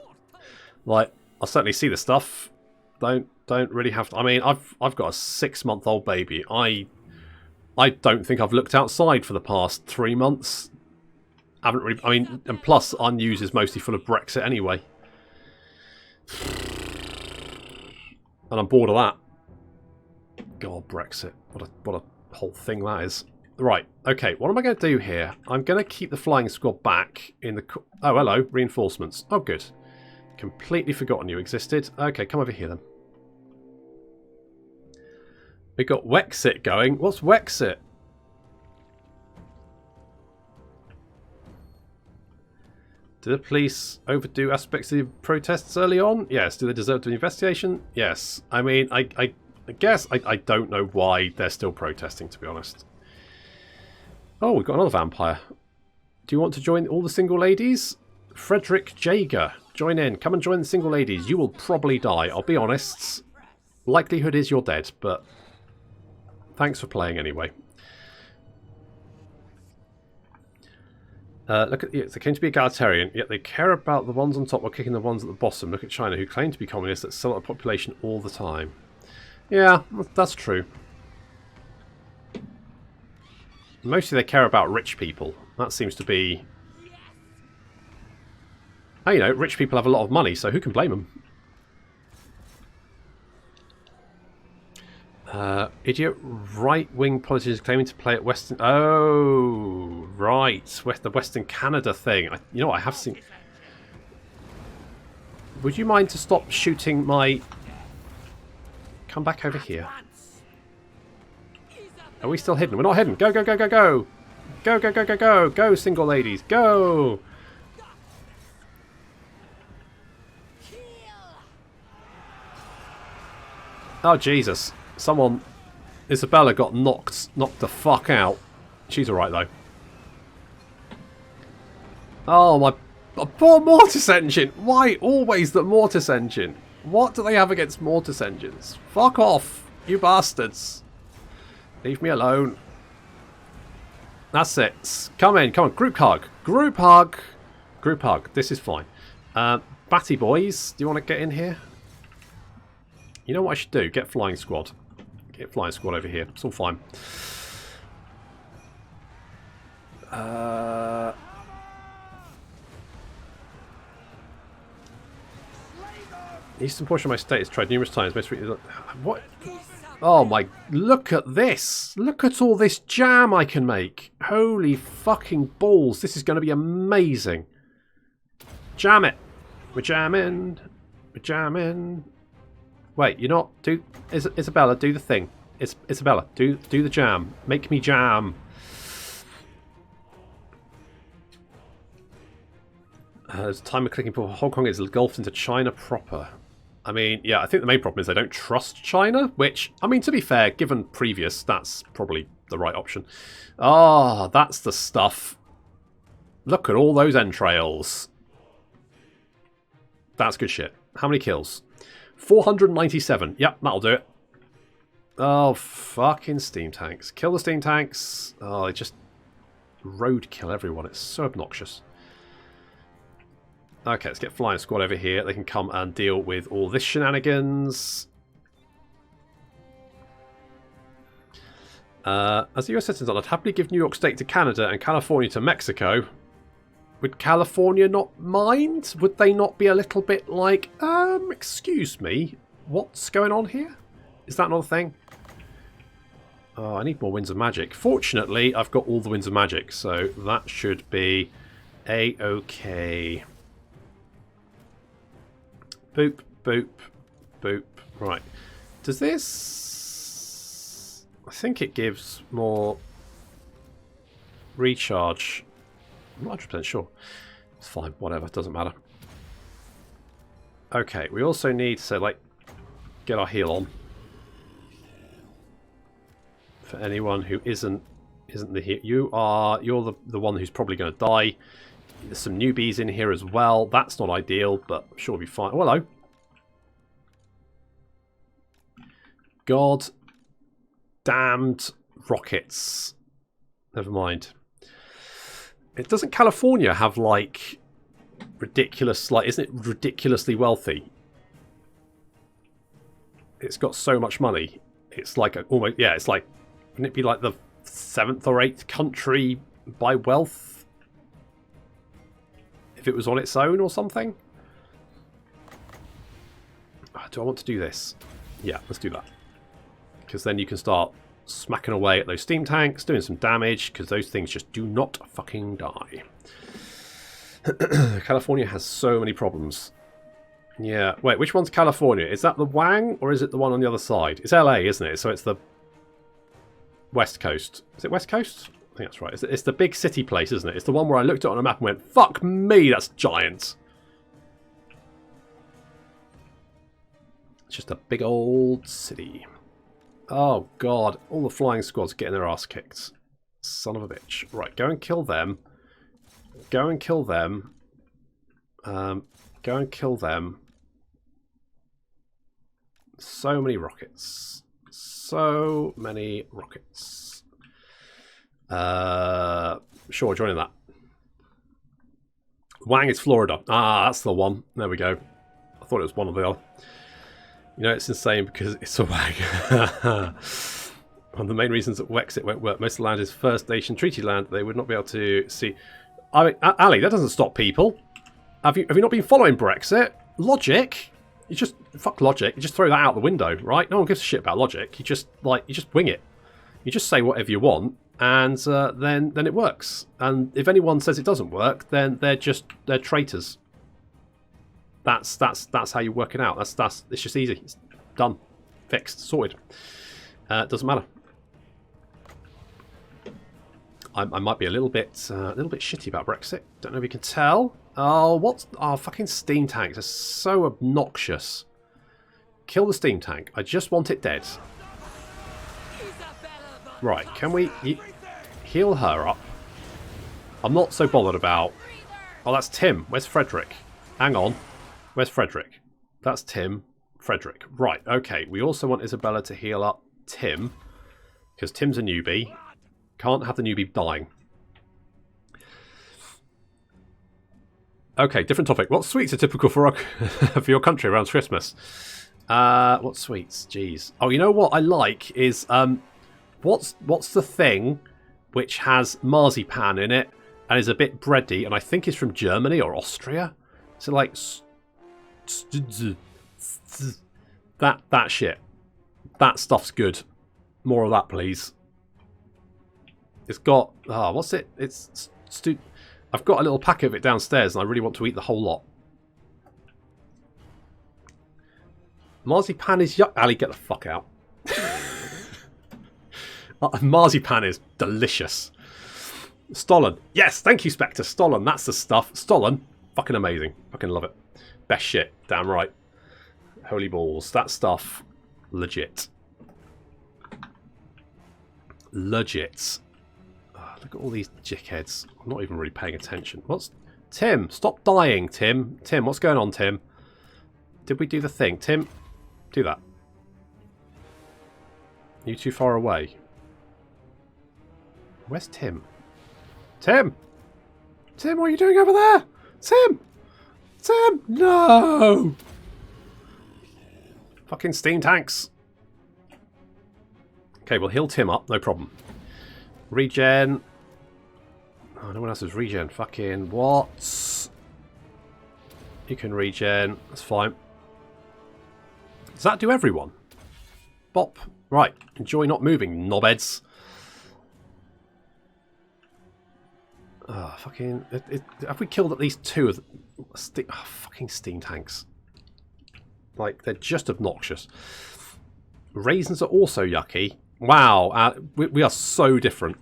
Speaker 1: Like, I certainly see the stuff. Don't really have to. I mean, I've got a 6-month-old baby. I don't think I've looked outside for the past 3 months. Haven't really. I mean, and plus, our news is mostly full of Brexit anyway, and I'm bored of that. God, Brexit! What a whole thing that is. Right. Okay. What am I going to do here? I'm going to keep the flying squad back in the. Oh, hello, reinforcements. Oh, good. Completely forgotten you existed. Okay, come over here then. We got Wexit going. What's Wexit? Did the police overdo aspects of the protests early on? Yes. Do they deserve an investigation? Yes. I mean, I guess I don't know why they're still protesting, to be honest. Oh, we've got another vampire. Do you want to join all the single ladies? Frederick Jaeger. Join in. Come and join the single ladies. You will probably die. I'll be honest. Likelihood is you're dead, but thanks for playing anyway. Look at they claim to be egalitarian, yet they care about the ones on top while kicking the ones at the bottom. Look at China, who claim to be communists that sell out the population all the time. Yeah, that's true. Mostly they care about rich people. That seems to be... Oh, you know, rich people have a lot of money, so who can blame them? Idiot right-wing politicians claiming to play at Western... Oh, right. The Western Canada thing. You know what, I have seen... Would you mind to stop shooting my... Come back over here. Are we still hidden? We're not hidden. Go, go, go, go, go. Go, go, go, go, go. Go, single ladies. Go. Oh, Jesus. Someone... Isabella got knocked the fuck out. She's alright, though. Oh, my poor Mortis engine. Why always the Mortis engine? What do they have against Mortis engines? Fuck off, you bastards. Leave me alone. That's it. Come in. Come on. Group hug. Group hug. Group hug. This is fine. Batty boys, do you want to get in here? You know what I should do? Get flying squad. Get flying squad over here. It's all fine. Eastern portion of my state is tried numerous times. What? Oh my, look at this. Look at all this jam I can make. Holy fucking balls. This is going to be amazing. Jam it. We're jamming. We're jamming. Wait, you're not... Isabella, do the thing. Isabella, do the jam. Make me jam. There's a time of clicking for Hong Kong is engulfed into China proper. I mean, yeah, I think the main problem is they don't trust China, which, I mean, to be fair, given previous, that's probably the right option. Ah, that's the stuff. Look at all those entrails. That's good shit. How many kills? 497. Yep, that'll do it. Oh, fucking steam tanks. Kill the steam tanks. Oh, they just roadkill everyone. It's so obnoxious. Okay, let's get flying squad over here. They can come and deal with all this shenanigans. As the US citizens, I'd happily give New York State to Canada and California to Mexico. Would California not mind? Would they not be a little bit like, excuse me, what's going on here? Is that not a thing? Oh, I need more Winds of Magic. Fortunately, I've got all the Winds of Magic, so that should be a-okay. Boop, boop, boop. Right. Does this... I think it gives more recharge. I'm not 100% sure. It's fine, whatever, doesn't matter. Okay, we also need to, like, get our heal on. For anyone who isn't the heal, you're the one who's probably going to die. There's some newbies in here as well. That's not ideal, but I'm sure we'll be fine. Oh, hello. God damned rockets. Never mind. It doesn't California have like ridiculous, like, isn't it ridiculously wealthy? It's got so much money. It's like almost, yeah, it's like, wouldn't it be like the 7th or 8th country by wealth? If it was on its own or something? Do I want to do this? Yeah, let's do that. Because then you can start smacking away at those steam tanks, doing some damage, because those things just do not fucking die. California has so many problems. Yeah, wait, which one's California? Is that the Wang, or is it the one on the other side? It's LA, isn't it? So it's the West Coast. Is it West Coast? I think that's right. It's the big city place, isn't it? It's the one where I looked at it on a map and went, fuck me, that's giant. It's just a big old city. Oh, God. All the flying squads getting their ass kicked. Son of a bitch. Right, go and kill them. Go and kill them. Go and kill them. So many rockets. So many rockets. Sure, joining that. Wang is Florida. Ah, that's the one. There we go. I thought it was one or the other. You know, it's insane because it's a Wang. One of the main reasons that Wexit won't work. Most of the land is First Nation treaty land. They would not be able to see. I mean, Ali, that doesn't stop people. Have you not been following Brexit? Logic? You just fuck logic. You just throw that out the window, right? No one gives a shit about logic. You just wing it. You just say whatever you want, and then it works. And if anyone says it doesn't work, then they're traitors. That's how you work it out. It's just easy. It's done, fixed, sorted. Doesn't matter. I might be a little bit shitty about Brexit. Don't know if you can tell. Oh, fucking steam tanks are so obnoxious. Kill the steam tank. I just want it dead. Right, can we heal her up? I'm not so bothered about... Oh, that's Tim. Where's Frederick? Hang on. Where's Frederick? That's Tim. Frederick. Right, okay. We also want Isabella to heal up Tim. Because Tim's a newbie. Can't have the newbie dying. Okay, different topic. What sweets are typical for your country around Christmas? What sweets? Jeez. Oh, you know what I like is... What's the thing which has marzipan in it and is a bit bready and I think is from Germany or Austria? So like... That shit. That stuff's good. More of that, please. It's got... Oh, what's it? It's... I've got a little packet of it downstairs and I really want to eat the whole lot. Marzipan is... Ali, get the fuck out. Marzipan is delicious. Stollen. Yes, thank you, Spectre. Stollen, that's the stuff. Stollen, fucking amazing. Fucking love it. Best shit. Damn right. Holy balls. That stuff, legit. Legit. Oh, look at all these dickheads. I'm not even really paying attention. What's... Tim, stop dying, Tim. Tim, what's going on, Tim? Did we do the thing? Tim, do that. Are you too far away? Where's Tim? Tim! Tim, what are you doing over there? Tim! Tim! No! Fucking steam tanks. Okay, we'll heal Tim up, no problem. Regen. Oh, no one else is regen. Fucking what? You can regen. That's fine. Does that do everyone? Bop. Right. Enjoy not moving, knobheads. Oh, fucking... have we killed at least 2 of the... fucking steam tanks. Like, they're just obnoxious. Raisins are also yucky. Wow. We are so different.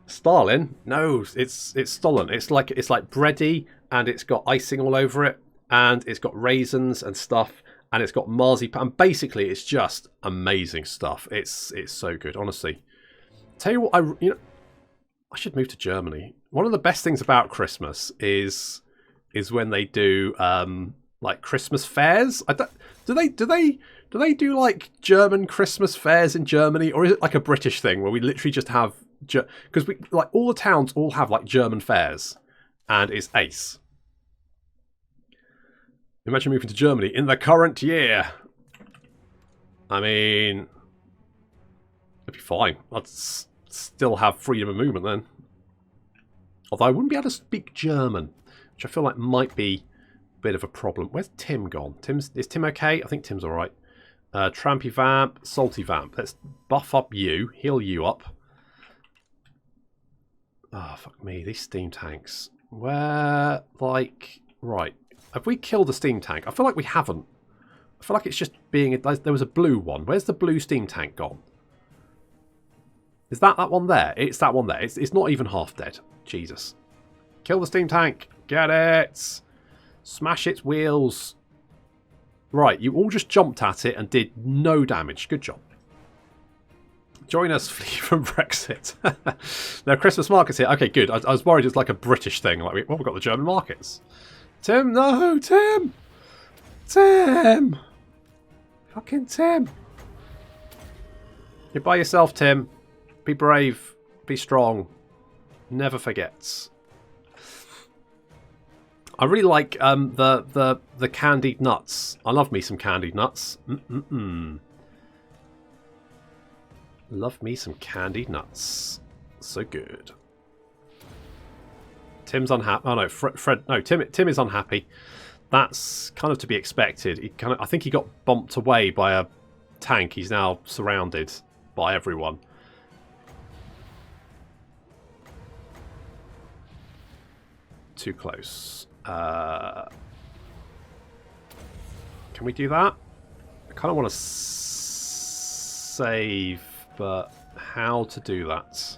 Speaker 1: Stalin? No, it's Stalin. It's like bready, and it's got icing all over it, and it's got raisins and stuff, and it's got marzipan. And basically, it's just amazing stuff. It's so good, honestly. Tell you what, I should move to Germany. One of the best things about Christmas is when they do like Christmas fairs. Do they do like German Christmas fairs in Germany, or is it like a British thing where we literally just have, because we like all the towns all have like German fairs, and it's ace. Imagine moving to Germany in the current year. I mean, it'd be fine. I'd still have freedom of movement then. Although I wouldn't be able to speak German, which I feel like might be a bit of a problem. Where's Tim gone? Is Tim okay? I think Tim's alright. Trampy Vamp, Salty Vamp. Let's buff up you, heal you up. Oh, fuck me. These steam tanks. Where, like... Right. Have we killed a steam tank? I feel like we haven't. I feel like it's just being... There was a blue one. Where's the blue steam tank gone? Is that one there? It's that one there. It's not even half dead. Jesus. Kill the steam tank. Get it. Smash its wheels. Right, you all just jumped at it and did no damage. Good job. Join us, flee from Brexit. No, Christmas markets here. Okay, good. I was worried it's like a British thing. Like, well, we've got the German markets. Tim, no, Tim! Tim! Fucking Tim. You're by yourself, Tim. Be brave. Be strong. Never forget. I really like the candied nuts. I love me some candied nuts. Love me some candied nuts. So good. Tim's unhappy. Oh no, Fred. No, Tim is unhappy. That's kind of to be expected. I think he got bumped away by a tank. He's now surrounded by everyone. Too close. Can we do that? I kind of want to save, but how to do that?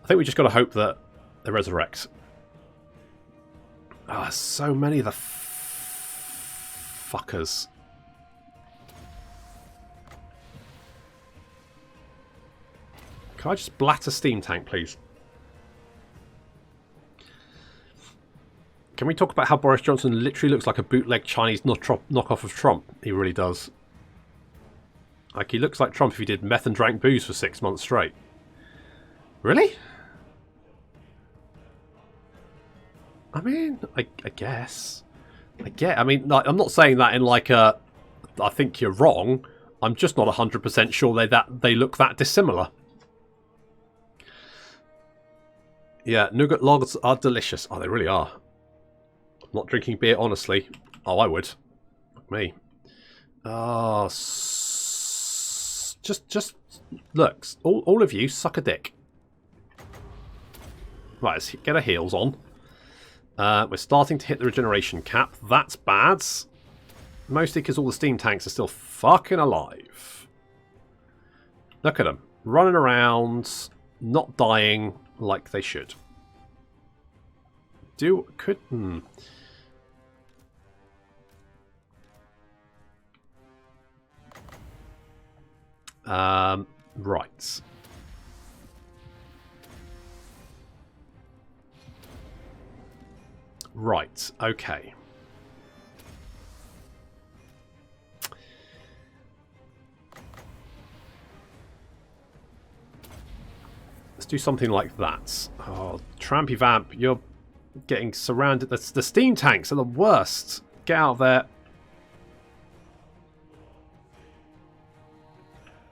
Speaker 1: I think we just got to hope that they resurrect. Ah, so many of the fuckers. Can I just blat a steam tank, please? Can we talk about how Boris Johnson literally looks like a bootleg Chinese knockoff of Trump? He really does. Like, he looks like Trump if he did meth and drank booze for 6 months straight. Really? I mean, I guess. I mean, like, I'm not saying that in like a... I think you're wrong. I'm just not 100% sure they look that dissimilar. Yeah, nougat logs are delicious. Oh, they really are. Not drinking beer, honestly. Oh, I would. Fuck me. Oh, just look. All of you suck a dick. Right, let's get our heals on. We're starting to hit the regeneration cap. That's bad. Mostly because all the steam tanks are still fucking alive. Look at them. Running around, not dying like they should. Right. Right, okay. Let's do something like that. Oh, Trampy Vamp, you're getting surrounded. The steam tanks are the worst. Get out of there.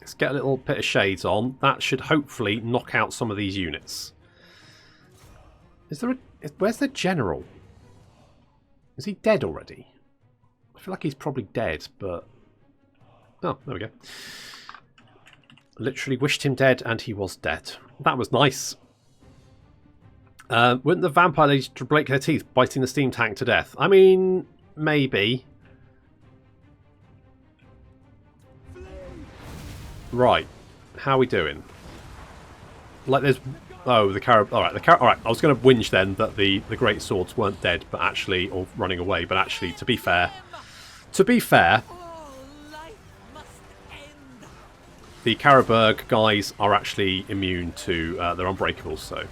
Speaker 1: Let's get a little bit of shades on. That should hopefully knock out some of these units. Is there a... Where's the general? Is he dead already? I feel like he's probably dead, but... Oh, there we go. Literally wished him dead, and he was dead. That was nice. Wouldn't the vampire ladies break their teeth biting the steam tank to death? I mean, maybe. Right. How are we doing? Like there's... Oh, the carab... Alright, Alright, I was going to whinge then that the great swords weren't dead, but actually... Or running away, but actually, to be fair... The Carabberg guys are actually immune to... they're unbreakable, so...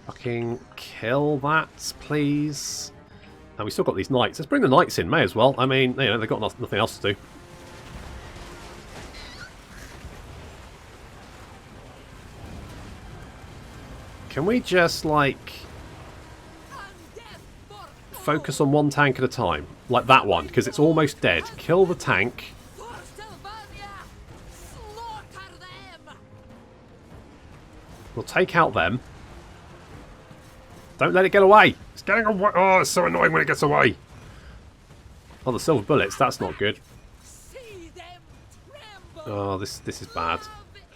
Speaker 1: Fucking kill that, please. And we still got these knights. Let's bring the knights in, may as well. I mean, you know, they've got nothing else to do. Can we just, like... focus on one tank at a time? Like that one, because it's almost dead. Kill the tank. We'll take out them. Don't let it get away. It's getting away. Oh, it's so annoying when it gets away. Oh, the silver bullets. That's not good. Oh, this is bad.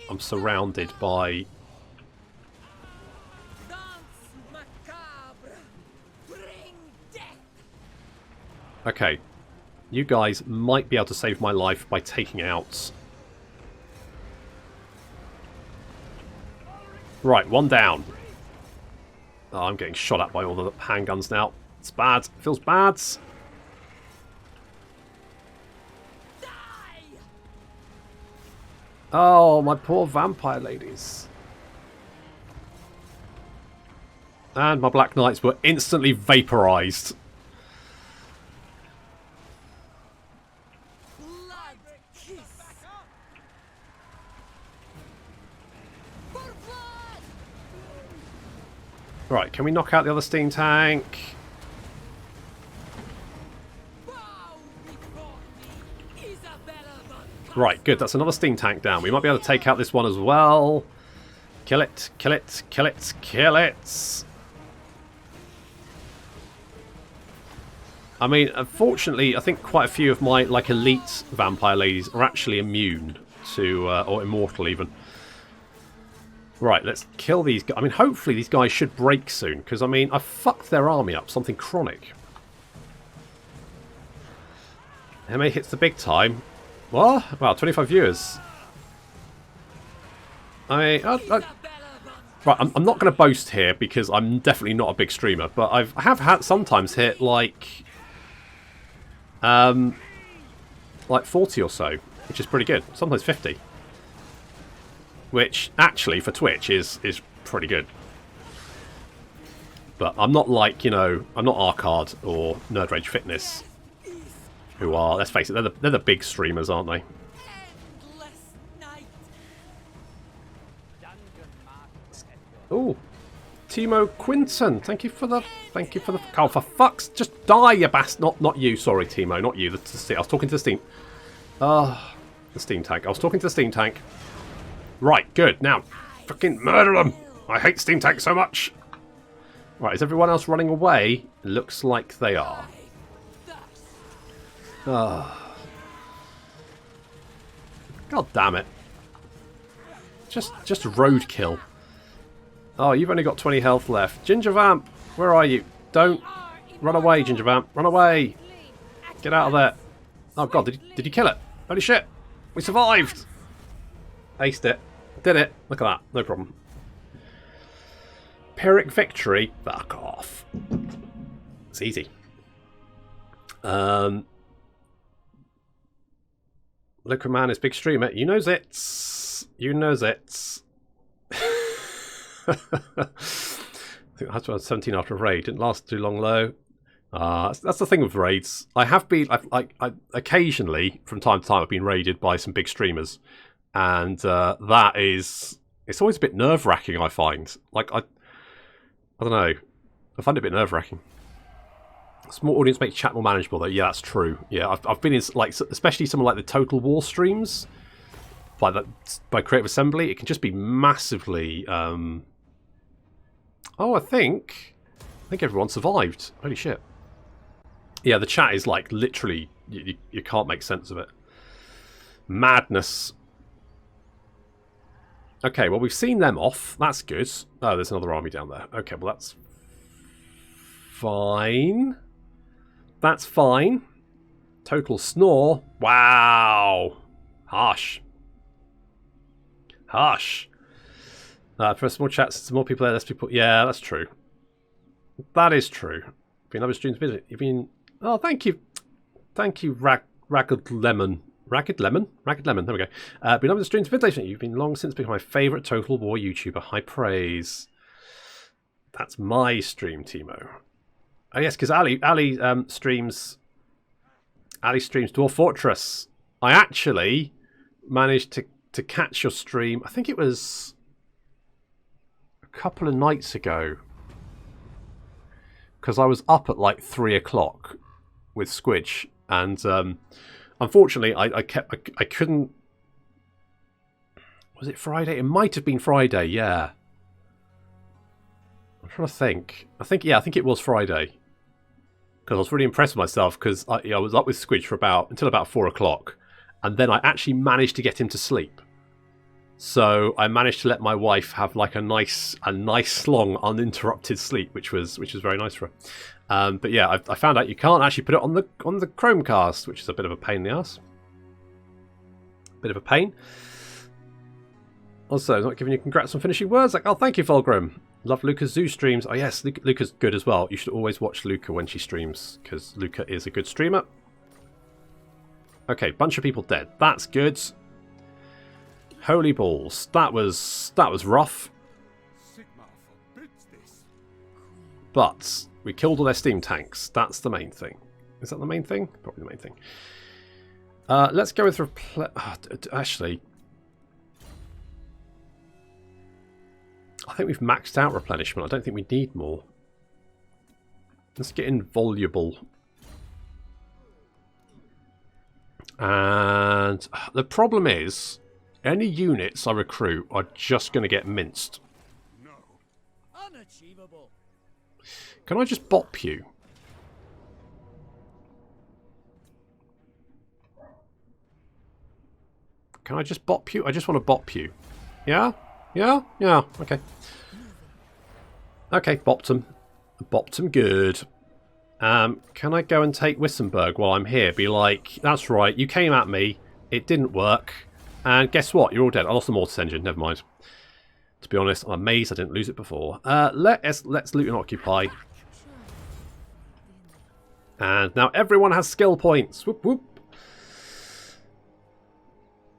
Speaker 1: I'm surrounded by... Okay. You guys might be able to save my life by taking out... Right, one down. Oh, I'm getting shot at by all the handguns now. It's bad. It feels bad. Oh, my poor vampire ladies. And my black knights were instantly vaporized. Right, can we knock out the other steam tank? Right, good. That's another steam tank down. We might be able to take out this one as well. Kill it, kill it, kill it, kill it. I mean, unfortunately, I think quite a few of my, like, elite vampire ladies are actually immune to, or immortal even. Right, let's kill these guys. I mean, hopefully these guys should break soon, because, I mean, I fucked their army up. Something chronic. MA hits the big time. What? Wow, 25 viewers. Right, I'm not going to boast here, because I'm definitely not a big streamer, but I have had sometimes hit, like 40 or so, which is pretty good. Sometimes 50. Which, actually, for Twitch, is pretty good. But I'm not like, you know, I'm not Arcard or Nerd Rage Fitness, who are, let's face it, they're the big streamers, aren't they? Ooh, Timo Quinton, thank you for the, oh, for fuck's, just die, you bastard, not you, sorry, Timo, not you, I was talking to the steam, the steam tank, I was talking to the steam tank. Right, good. Now, fucking murder them! I hate steam tanks so much! Right, is everyone else running away? Looks like they are. Oh. God damn it. Just roadkill. Oh, you've only got 20 health left. Ginger Vamp, where are you? Don't run away, Ginger Vamp. Run away! Get out of there. Oh god, did you kill it? Holy shit! We survived! Aced it. Did it. Look at that. No problem. Pyrrhic victory. Fuck off. It's easy. Local man is big streamer. You knows it. You knows it. I think I had 17 after a raid. Didn't last too long though. That's the thing with raids. I have been, I occasionally, from time to time, I've been raided by some big streamers. And that is... It's always a bit nerve-wracking, I find. Like, I don't know. I find it a bit nerve-wracking. Small audience makes chat more manageable, though. Yeah, that's true. Yeah, I've been in, like, especially someone like the Total War streams, like that by Creative Assembly. It can just be massively. Oh, I think everyone survived. Holy shit! Yeah, the chat is like literally you can't make sense of it. Madness. Okay, well, we've seen them off. That's good. Oh, there's another army down there. Okay, well, that's fine. That's fine. Total snore. Wow. Harsh. Harsh. For more chats, some more people there, less people. Yeah, that's true. That is true. Been other streams visit. You've been. Oh, thank you. Thank you, Ragged Lemon. Ragged Lemon? Ragged Lemon, there we go. Been over the streams invitation. You've been long since become my favourite Total War YouTuber. High praise. That's my stream, Timo. Oh yes, because Ali streams Dwarf Fortress. I actually managed to catch your stream. I think it was a couple of nights ago. Because I was up at like 3 o'clock with Squidge, and unfortunately, I couldn't. Was it Friday? It might have been Friday. Yeah, I'm trying to think. I think it was Friday. Because I was really impressed with myself because I was up with Squidge for until about 4 o'clock, and then I actually managed to get him to sleep. So I managed to let my wife have like a nice long uninterrupted sleep, which was very nice for her. But yeah, I found out you can't actually put it on the Chromecast, which is a bit of a pain in the ass. Bit of a pain. Also, not giving you congrats on finishing words. Like, oh, thank you, Fulgrim. Love Luca's Zoo streams. Oh yes, Luca's good as well. You should always watch Luca when she streams because Luca is a good streamer. Okay, bunch of people dead. That's good. Holy balls. That was rough. But we killed all their steam tanks. That's the main thing. Is that the main thing? Probably the main thing. Let's go with actually, I think we've maxed out replenishment. I don't think we need more. Let's get involuble. And the problem is, any units I recruit are just going to get minced.
Speaker 2: No. Unachievable.
Speaker 1: Can I just bop you? Can I just bop you? I just want to bop you. Yeah? Yeah? Yeah. Okay. Okay, bopped him. Bopped him good. Can I go and take Wissenberg while I'm here? Be like, that's right, you came at me, it didn't work, and guess what? You're all dead. I lost the mortis engine, never mind. To be honest, I'm amazed I didn't lose it before. Let's loot and occupy. And now everyone has skill points. Whoop whoop.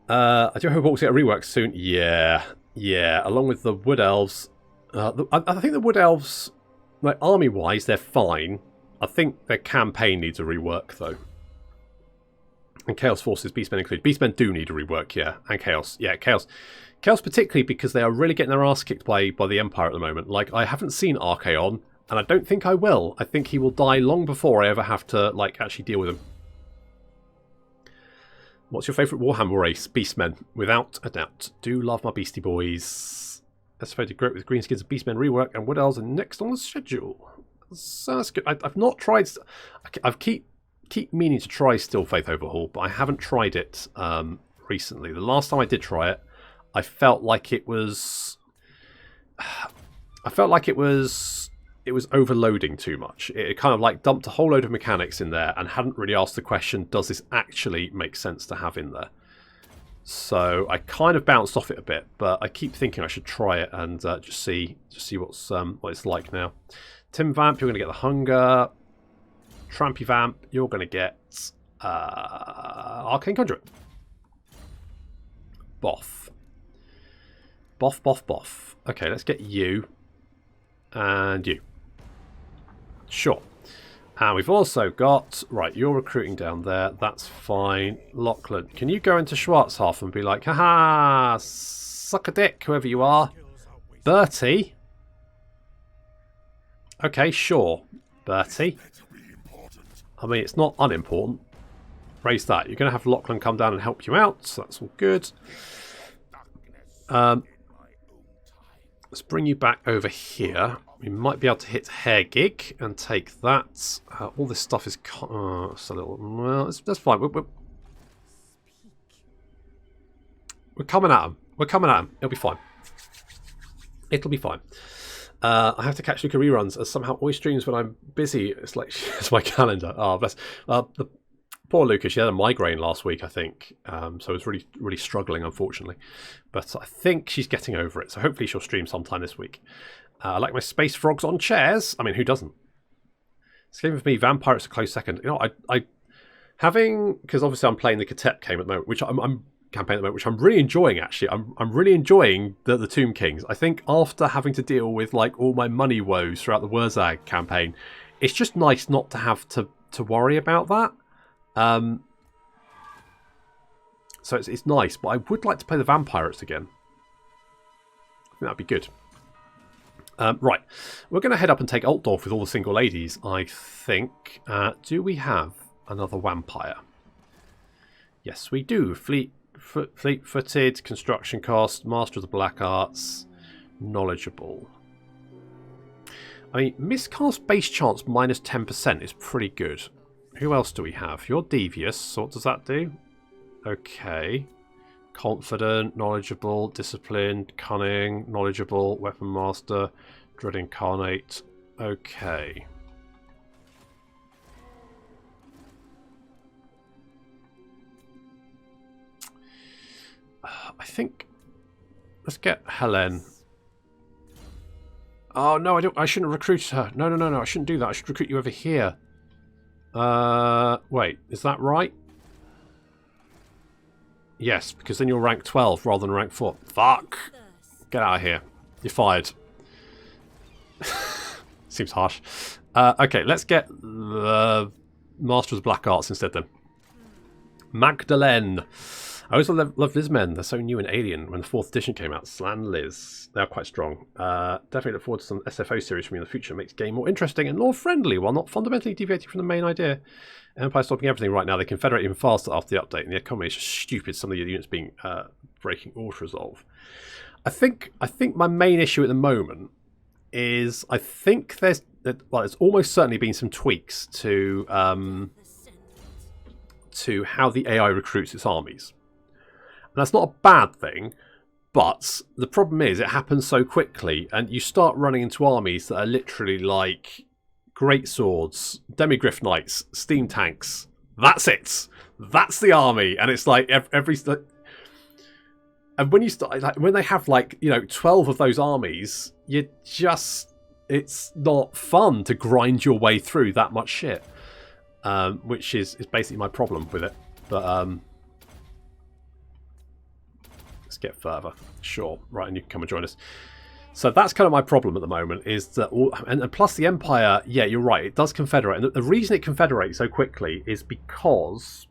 Speaker 1: I do hope Orcs get a rework soon. Yeah, along with the Wood Elves. I think the Wood Elves, like army-wise, they're fine. I think their campaign needs a rework, though. And Chaos Forces, Beastmen included. Beastmen do need a rework, yeah. And Chaos. Yeah, Chaos. Chaos particularly because they are really getting their ass kicked by the Empire at the moment. Like, I haven't seen Archaon, and I don't think I will. I think he will die long before I ever have to, like, actually deal with him. What's your favourite Warhammer race? Beastmen, without a doubt. Do love my Beastie Boys. Estimated growth with Greenskins and Beastmen rework, and Wood Elves are next on the schedule. So that's good. I've not tried. I've keep meaning to try Still Faith Overhaul, but I haven't tried it recently. The last time I did try it, I felt like it was. It was overloading too much. It kind of like dumped a whole load of mechanics in there and hadn't really asked the question, does this actually make sense to have in there? So I kind of bounced off it a bit, but I keep thinking I should try it and just see what it's like now. Tim Vamp, you're going to get the Hunger. Trampy Vamp, you're going to get Arcane Conduit. Boff. Boff. Okay, let's get you. And you. Sure. And we've also got... Right, you're recruiting down there. That's fine. Lachlan, can you go into Schwarzhof and be like, haha, suck a dick, whoever you are. Bertie. Okay, sure. Bertie. I mean, it's not unimportant. Raise that. You're going to have Lachlan come down and help you out, so that's all good. Let's bring you back over here. We might be able to hit Hair Gig and take that. All this stuff is... it's a little... Well, that's fine. We're coming at them. We're coming at them. It'll be fine. It'll be fine. I have to catch Luca reruns, as somehow always streams when I'm busy. It's like it's my calendar. Oh, bless. The poor Luca, she had a migraine last week, I think. So I was really, really struggling, unfortunately. But I think she's getting over it. So hopefully she'll stream sometime this week. I like my space frogs on chairs. I mean, who doesn't? This game with me, Vampires a close second. You know, I having, because obviously I'm playing the Katep game at the moment, which I'm campaign at the moment, which I'm really enjoying, actually. I'm really enjoying the Tomb Kings. I think after having to deal with like all my money woes throughout the Wurzag campaign, it's just nice not to have to worry about that. So it's nice, but I would like to play the Vampires again. I think that'd be good. Right, we're going to head up and take Altdorf with all the single ladies, I think. Do we have another vampire? Yes, we do. Fleet-footed, construction cost, master of the black arts, knowledgeable. I mean, miscast base chance minus 10% is pretty good. Who else do we have? You're devious, so what does that do? Okay. Confident, knowledgeable, disciplined, cunning, knowledgeable, weapon master, dread incarnate. Okay. I think let's get Helen. Oh no, I shouldn't recruit her. No, I shouldn't do that. I should recruit you over here. Wait, is that right? Yes, because then you're rank 12 rather than rank 4. Fuck! Get out of here. You're fired. Seems harsh. Okay, let's get the Master of the Black Arts instead then. Magdalene. I always love Liz men. They're so new and alien. When the 4th edition came out, Slan Liz. They are quite strong. Definitely look forward to some SFO series from you in the future. It makes the game more interesting and more friendly while not fundamentally deviating from the main idea. Empire's stopping everything right now. They confederate even faster after the update, and the economy is just stupid. Some of the units being breaking auto-resolve. I think my main issue at the moment is I think there's almost certainly been some tweaks to how the AI recruits its armies. And that's not a bad thing, but the problem is it happens so quickly, and you start running into armies that are literally like great swords, demigryph knights, steam tanks. That's it. That's the army, and it's like every. And when you start, like when they have 12 of those armies, it's not fun to grind your way through that much shit, which is basically my problem with it. But let's get further. Sure, right, and you can come and join us. So that's kind of my problem at the moment, is that and plus the Empire, yeah, you're right, it does confederate. And the reason it confederates so quickly is because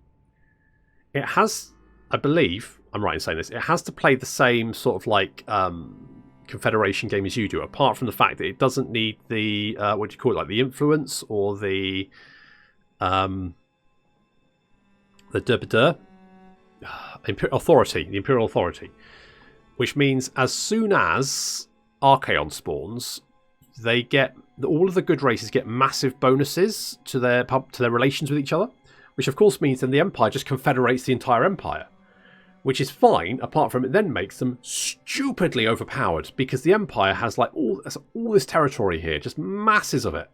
Speaker 1: it has, I believe, I'm right in saying this, it has to play the same sort of like confederation game as you do, apart from the fact that it doesn't need the, what do you call it, like the influence or the authority, the Imperial Authority. Which means as soon as Archaon spawns, they get all of the good races get massive bonuses to their relations with each other, which of course means then the Empire just confederates the entire Empire, which is fine. Apart from it then makes them stupidly overpowered because the Empire has like all this territory here, just masses of it,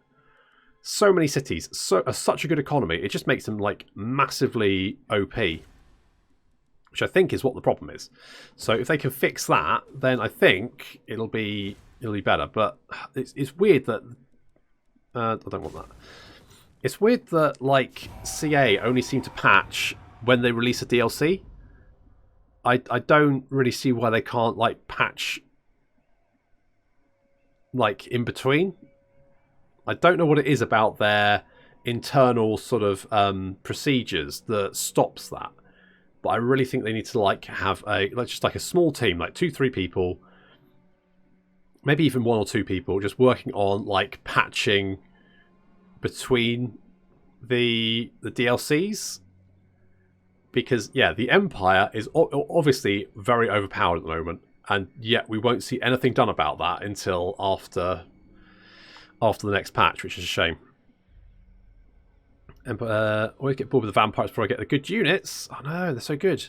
Speaker 1: so many cities, such a good economy. It just makes them like massively OP. Which I think is what the problem is. So if they can fix that, then I think it'll be better. But it's weird that I don't want that. It's weird that like CA only seem to patch when they release a DLC. I don't really see why they can't like patch like in between. I don't know what it is about their internal sort of procedures that stops that. But I really think they need to like have just like a small team, like 2-3 people, maybe even 1 or 2 people, just working on like patching between the DLCs, because yeah, the Empire is obviously very overpowered at the moment, and yet we won't see anything done about that until after the next patch, which is a shame. And always get bored with the vampires before I get the good units. Oh no, they're so good.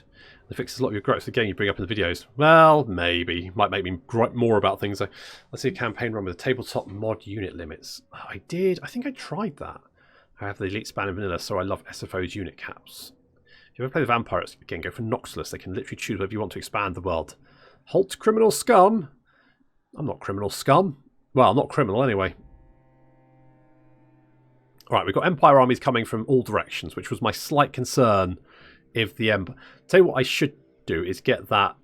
Speaker 1: They fixes a lot of your gripes again you bring up in the videos. Well, maybe. Might make me gripe more about things though. Let's see a campaign run with the tabletop mod unit limits. Oh, I did. I think I tried that. I have the elite span in vanilla, so I love SFO's unit caps. If you ever play the vampires again, go for Noxless. They can literally choose whether you want to expand the world. Halt criminal scum. I'm not criminal scum. Well, I'm not criminal anyway. Right, we've got Empire armies coming from all directions, which was my slight concern. If the Empire... Tell you what I should do is get that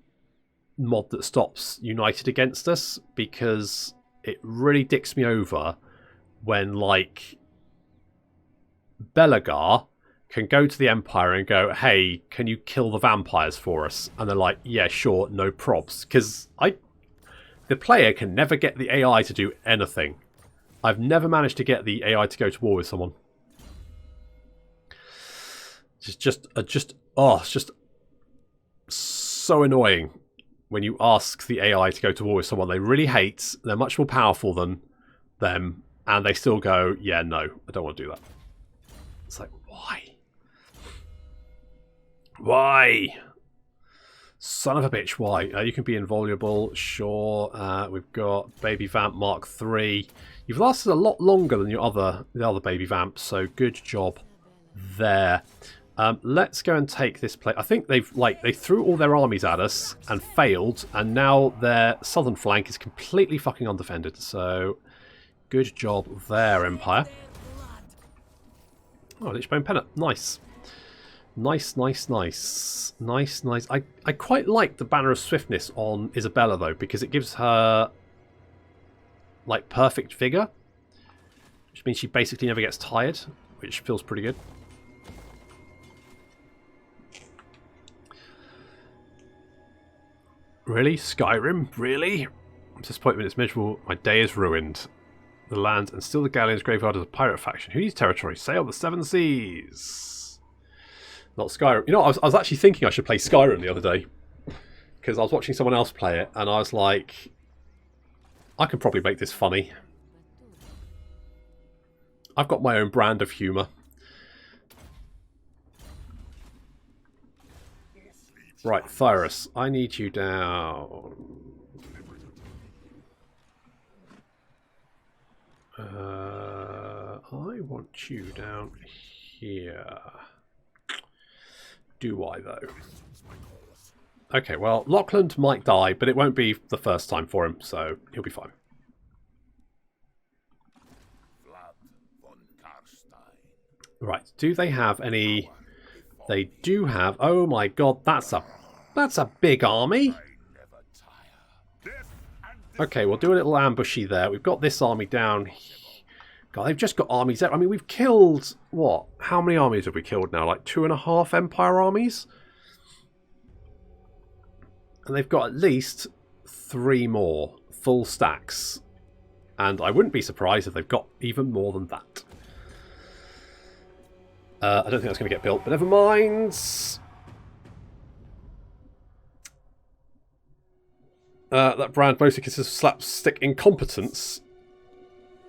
Speaker 1: mod that stops United against us, because it really dicks me over when, like, Belagar can go to the Empire and go, hey, can you kill the vampires for us? And they're like, yeah, sure, no probs. Because the player can never get the AI to do anything. I've never managed to get the AI to go to war with someone. It's just so annoying when you ask the AI to go to war with someone they really hate. They're much more powerful than them, and they still go, yeah, no, I don't want to do that. It's like, why? Why? Son of a bitch, why? You can be invaluable, sure. We've got Baby Vamp Mark III. You've lasted a lot longer than the other Baby Vamps, so good job there. Let's go and take this place. I think they threw all their armies at us and failed, and now their southern flank is completely fucking undefended. So, good job there, Empire. Oh, Lichbone Pennant, nice. Nice. I quite like the Banner of Swiftness on Isabella, though, because it gives her, like, perfect vigor. Which means she basically never gets tired, which feels pretty good. Really? Skyrim? Really? I'm disappointed when it's miserable. My day is ruined. The land and still the galleon's graveyard as a pirate faction. Who needs territory? Sail the seven seas. Not Skyrim. You know, I was actually thinking I should play Skyrim the other day. Because I was watching someone else play it, and I was like, I could probably make this funny. I've got my own brand of humour. Right, Thyrus, I need you down. I want you down here. Do I, though? Okay, well, Lochland might die, but it won't be the first time for him, so he'll be fine. Right, do they have any... They do have... Oh my god, that's a big army. Okay, we'll do a little ambushy there. We've got this army down. God, they've just got armies there. I mean, we've killed... What? How many armies have we killed now? Like 2.5 Empire armies? And they've got at least 3 more full stacks. And I wouldn't be surprised if they've got even more than that. I don't think that's going to get built, but never mind. That brand mostly consists of slapstick incompetence.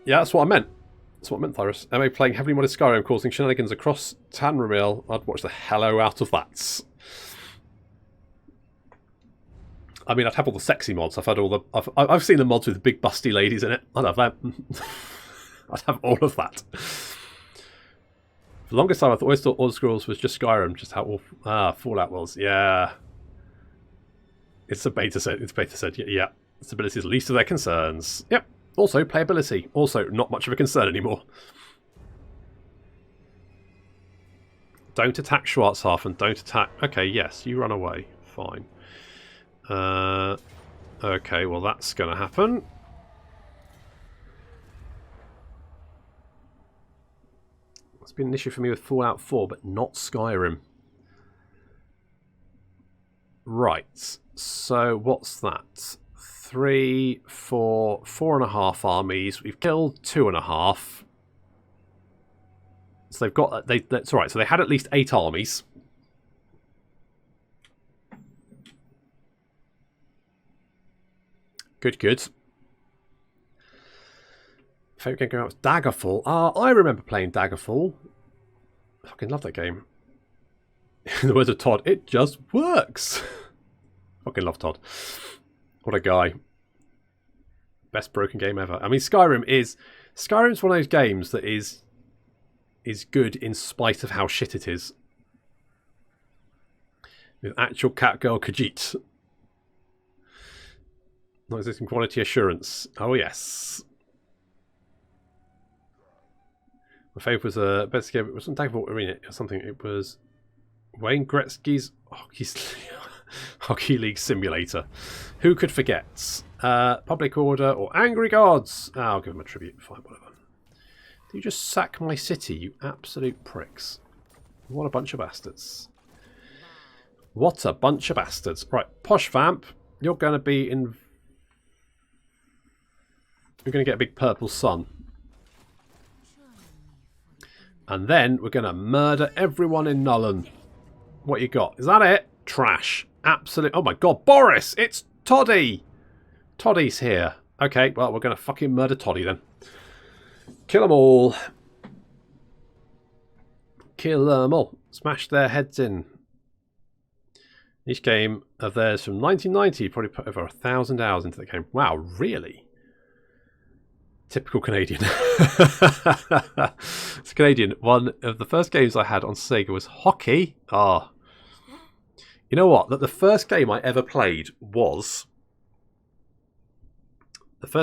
Speaker 1: Yeah, that's what I meant. That's what I meant, Thyrus. Am I playing heavily modded Skyrim, causing shenanigans across Tanramil? I'd watch the hello out of that. I mean, I'd have all the sexy mods. I've seen the mods with big busty ladies in it. I'd have that. I'd have all of that. For the longest time, I always thought Elder Scrolls was just Skyrim, just how awful Fallout was. Yeah. It's a beta set. It's beta set. Yeah. Stability is the least of their concerns. Yep. Also, playability. Also, not much of a concern anymore. Don't attack Schwarzhafen. Don't attack... Okay, yes, you run away. Fine. Okay, well, that's going to happen. It's been an issue for me with Fallout 4, but not Skyrim. Right, so what's that? 3, 4, 4.5 armies. We've killed 2.5. So they've got that's all right. So they had at least 8 armies. Good, good. Favorite game going out was Daggerfall. I remember playing Daggerfall. I fucking love that game. In the words of Todd, it just works. Fucking love Todd. What a guy. Best broken game ever. I mean, Skyrim's one of those games that is good in spite of how shit it is. With actual Catgirl Khajiit. Not existing quality assurance. Oh yes. My favourite was best game. It wasn't Daggerfall Arena or something. It was Wayne Gretzky's Hockey League Simulator. Who could forget? Public Order or Angry Gods? I'll give them a tribute. Fine, whatever. Do you just sack my city, you absolute pricks? What a bunch of bastards. What a bunch of bastards. Right, Posh Vamp, you're going to be in... You're going to get a big purple sun. And then we're going to murder everyone in Nullen. What you got? Is that it? Trash. Absolute. Oh my god, Boris! It's Toddy! Toddy's here. Okay, well, we're going to fucking murder Toddy then. Kill them all. Kill them all. Smash their heads in. Each game of theirs from 1990 probably put over 1,000 hours into the game. Wow, really? Typical Canadian. It's Canadian. One of the first games I had on Sega was hockey. Ah. You know what? The first game I ever played was... it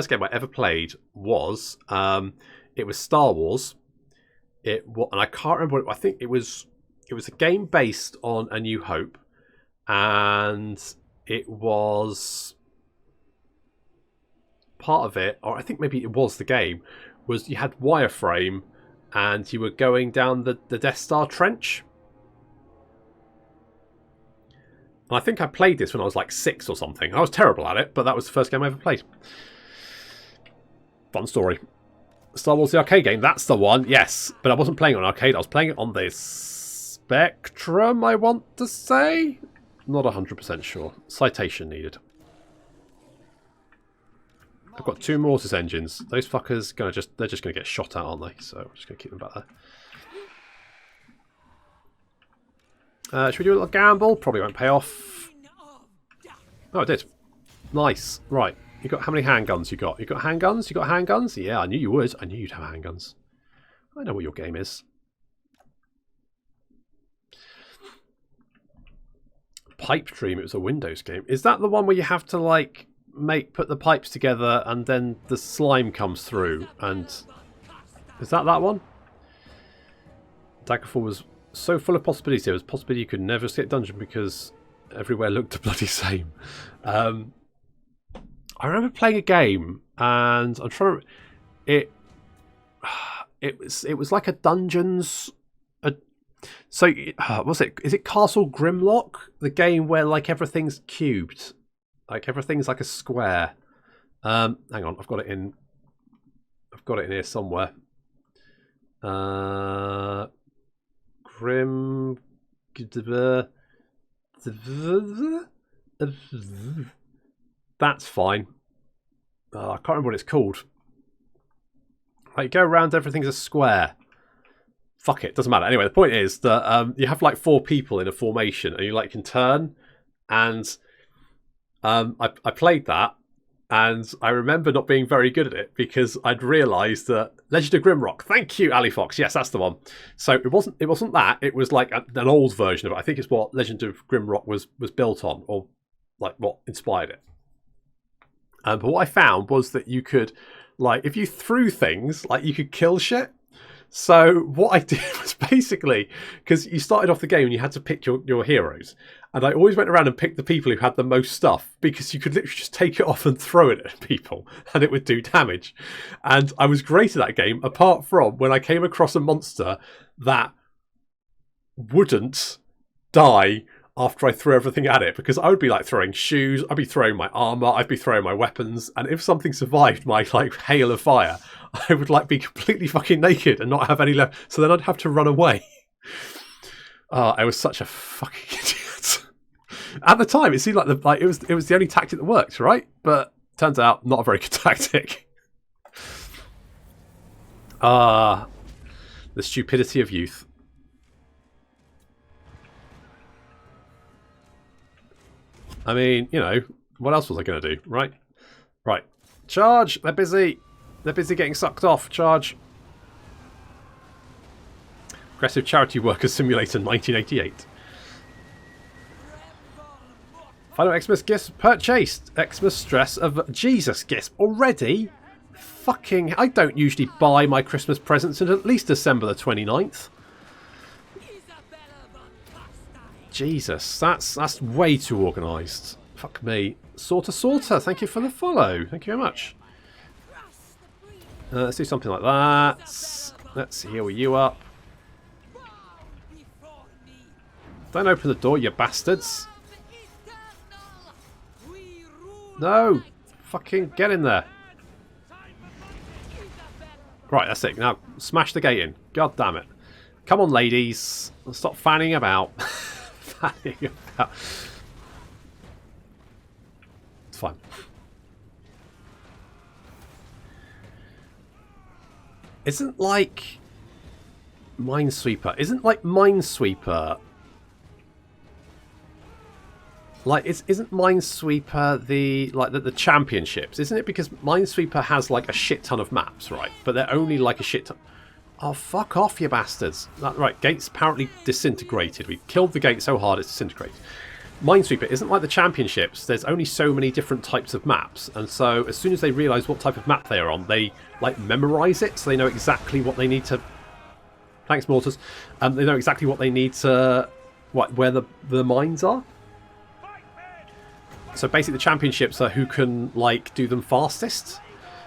Speaker 1: was Star Wars. And I can't remember what I think it was a game based on A New Hope. And it was... part of it, or I think maybe it was the game, was you had wireframe and you were going down the Death Star trench. And I think I played this when I was like 6 or something. I was terrible at it, but that was the first game I ever played. Fun story. Star Wars the arcade game, that's the one, yes. But I wasn't playing it on arcade, I was playing it on the Spectrum, I want to say. Not 100% sure. Citation needed. I've got 2 Mortis engines. Those fuckers they're just gonna get shot at, aren't they? So I'm just gonna keep them back there. Should we do a little gamble? Probably won't pay off. Oh, it did. Nice. Right. You got how many handguns you got? You got handguns? You got handguns? Yeah, I knew you would. I knew you'd have handguns. I know what your game is. Pipe Dream, it was a Windows game. Is that the one where you have to like put the pipes together and then the slime comes through? And is that one? Daggerfall was so full of possibilities. There was a possibility you could never escape dungeon because everywhere looked the bloody same. I remember playing a game and I'm trying to... It was like a dungeons... So, what's it? Is it Castle Grimlock? The game where like everything's cubed. Like everything's like a square. Hang on, I've got it in here somewhere. Grim... That's fine. I can't remember what it's called. Like you go around, everything's a square. Fuck it, doesn't matter. Anyway, the point is that you have like 4 people in a formation and you like can turn. And I played that and I remember not being very good at it because I'd realised that Legend of Grimrock. Thank you, Ali Fox. Yes, that's the one. So it wasn't that. It was like an old version of it. I think it's what Legend of Grimrock was built on, or like what inspired it. But what I found was that you could, like, if you threw things, like you could kill shit. So what I did was basically, because you started off the game and you had to pick your heroes. And I always went around and picked the people who had the most stuff because you could literally just take it off and throw it at people and it would do damage. And I was great at that game, apart from when I came across a monster that wouldn't die after I threw everything at it, because I would be like throwing shoes, I'd be throwing my armor, I'd be throwing my weapons, and if something survived my like hail of fire, I would like be completely fucking naked and not have any left. So then I'd have to run away. I was such a fucking idiot. At the time, it seemed like it was the only tactic that worked, right? But turns out not a very good tactic. The stupidity of youth. I mean, you know, what else was I going to do, right? Right. Charge! They're busy! They're busy getting sucked off. Charge! Aggressive Charity Worker Simulator 1988. Final Xmas gifts purchased. Xmas stress of Jesus gifts already? Fucking... I don't usually buy my Christmas presents until at least December the 29th.
Speaker 2: Isabella von Carstein.
Speaker 1: Jesus, that's way too organised. Fuck me. Sorter, thank you for the follow. Thank you very much. Let's do something like that. Let's heal you up. Don't open the door, you bastards. No! Fucking get in there. Right, that's it. Now, smash the gate in. God damn it. Come on, ladies. Stop fanning about. Fanning about. It's fine. Isn't like Minesweeper. Isn't like Minesweeper. Like, isn't Minesweeper the championships? Isn't it? Because Minesweeper has like a shit ton of maps, right? But they're only like a shit ton. Oh, fuck off, you bastards. Right, gate's apparently disintegrated. We killed the gate so hard it's disintegrated. Minesweeper isn't like the championships. There's only so many different types of maps. And so as soon as they realise what type of map they are on, they like memorise it so they know exactly what they need to... Thanks, Mortars. They know exactly what they need to... where the mines are. So basically the championships are who can like do them fastest.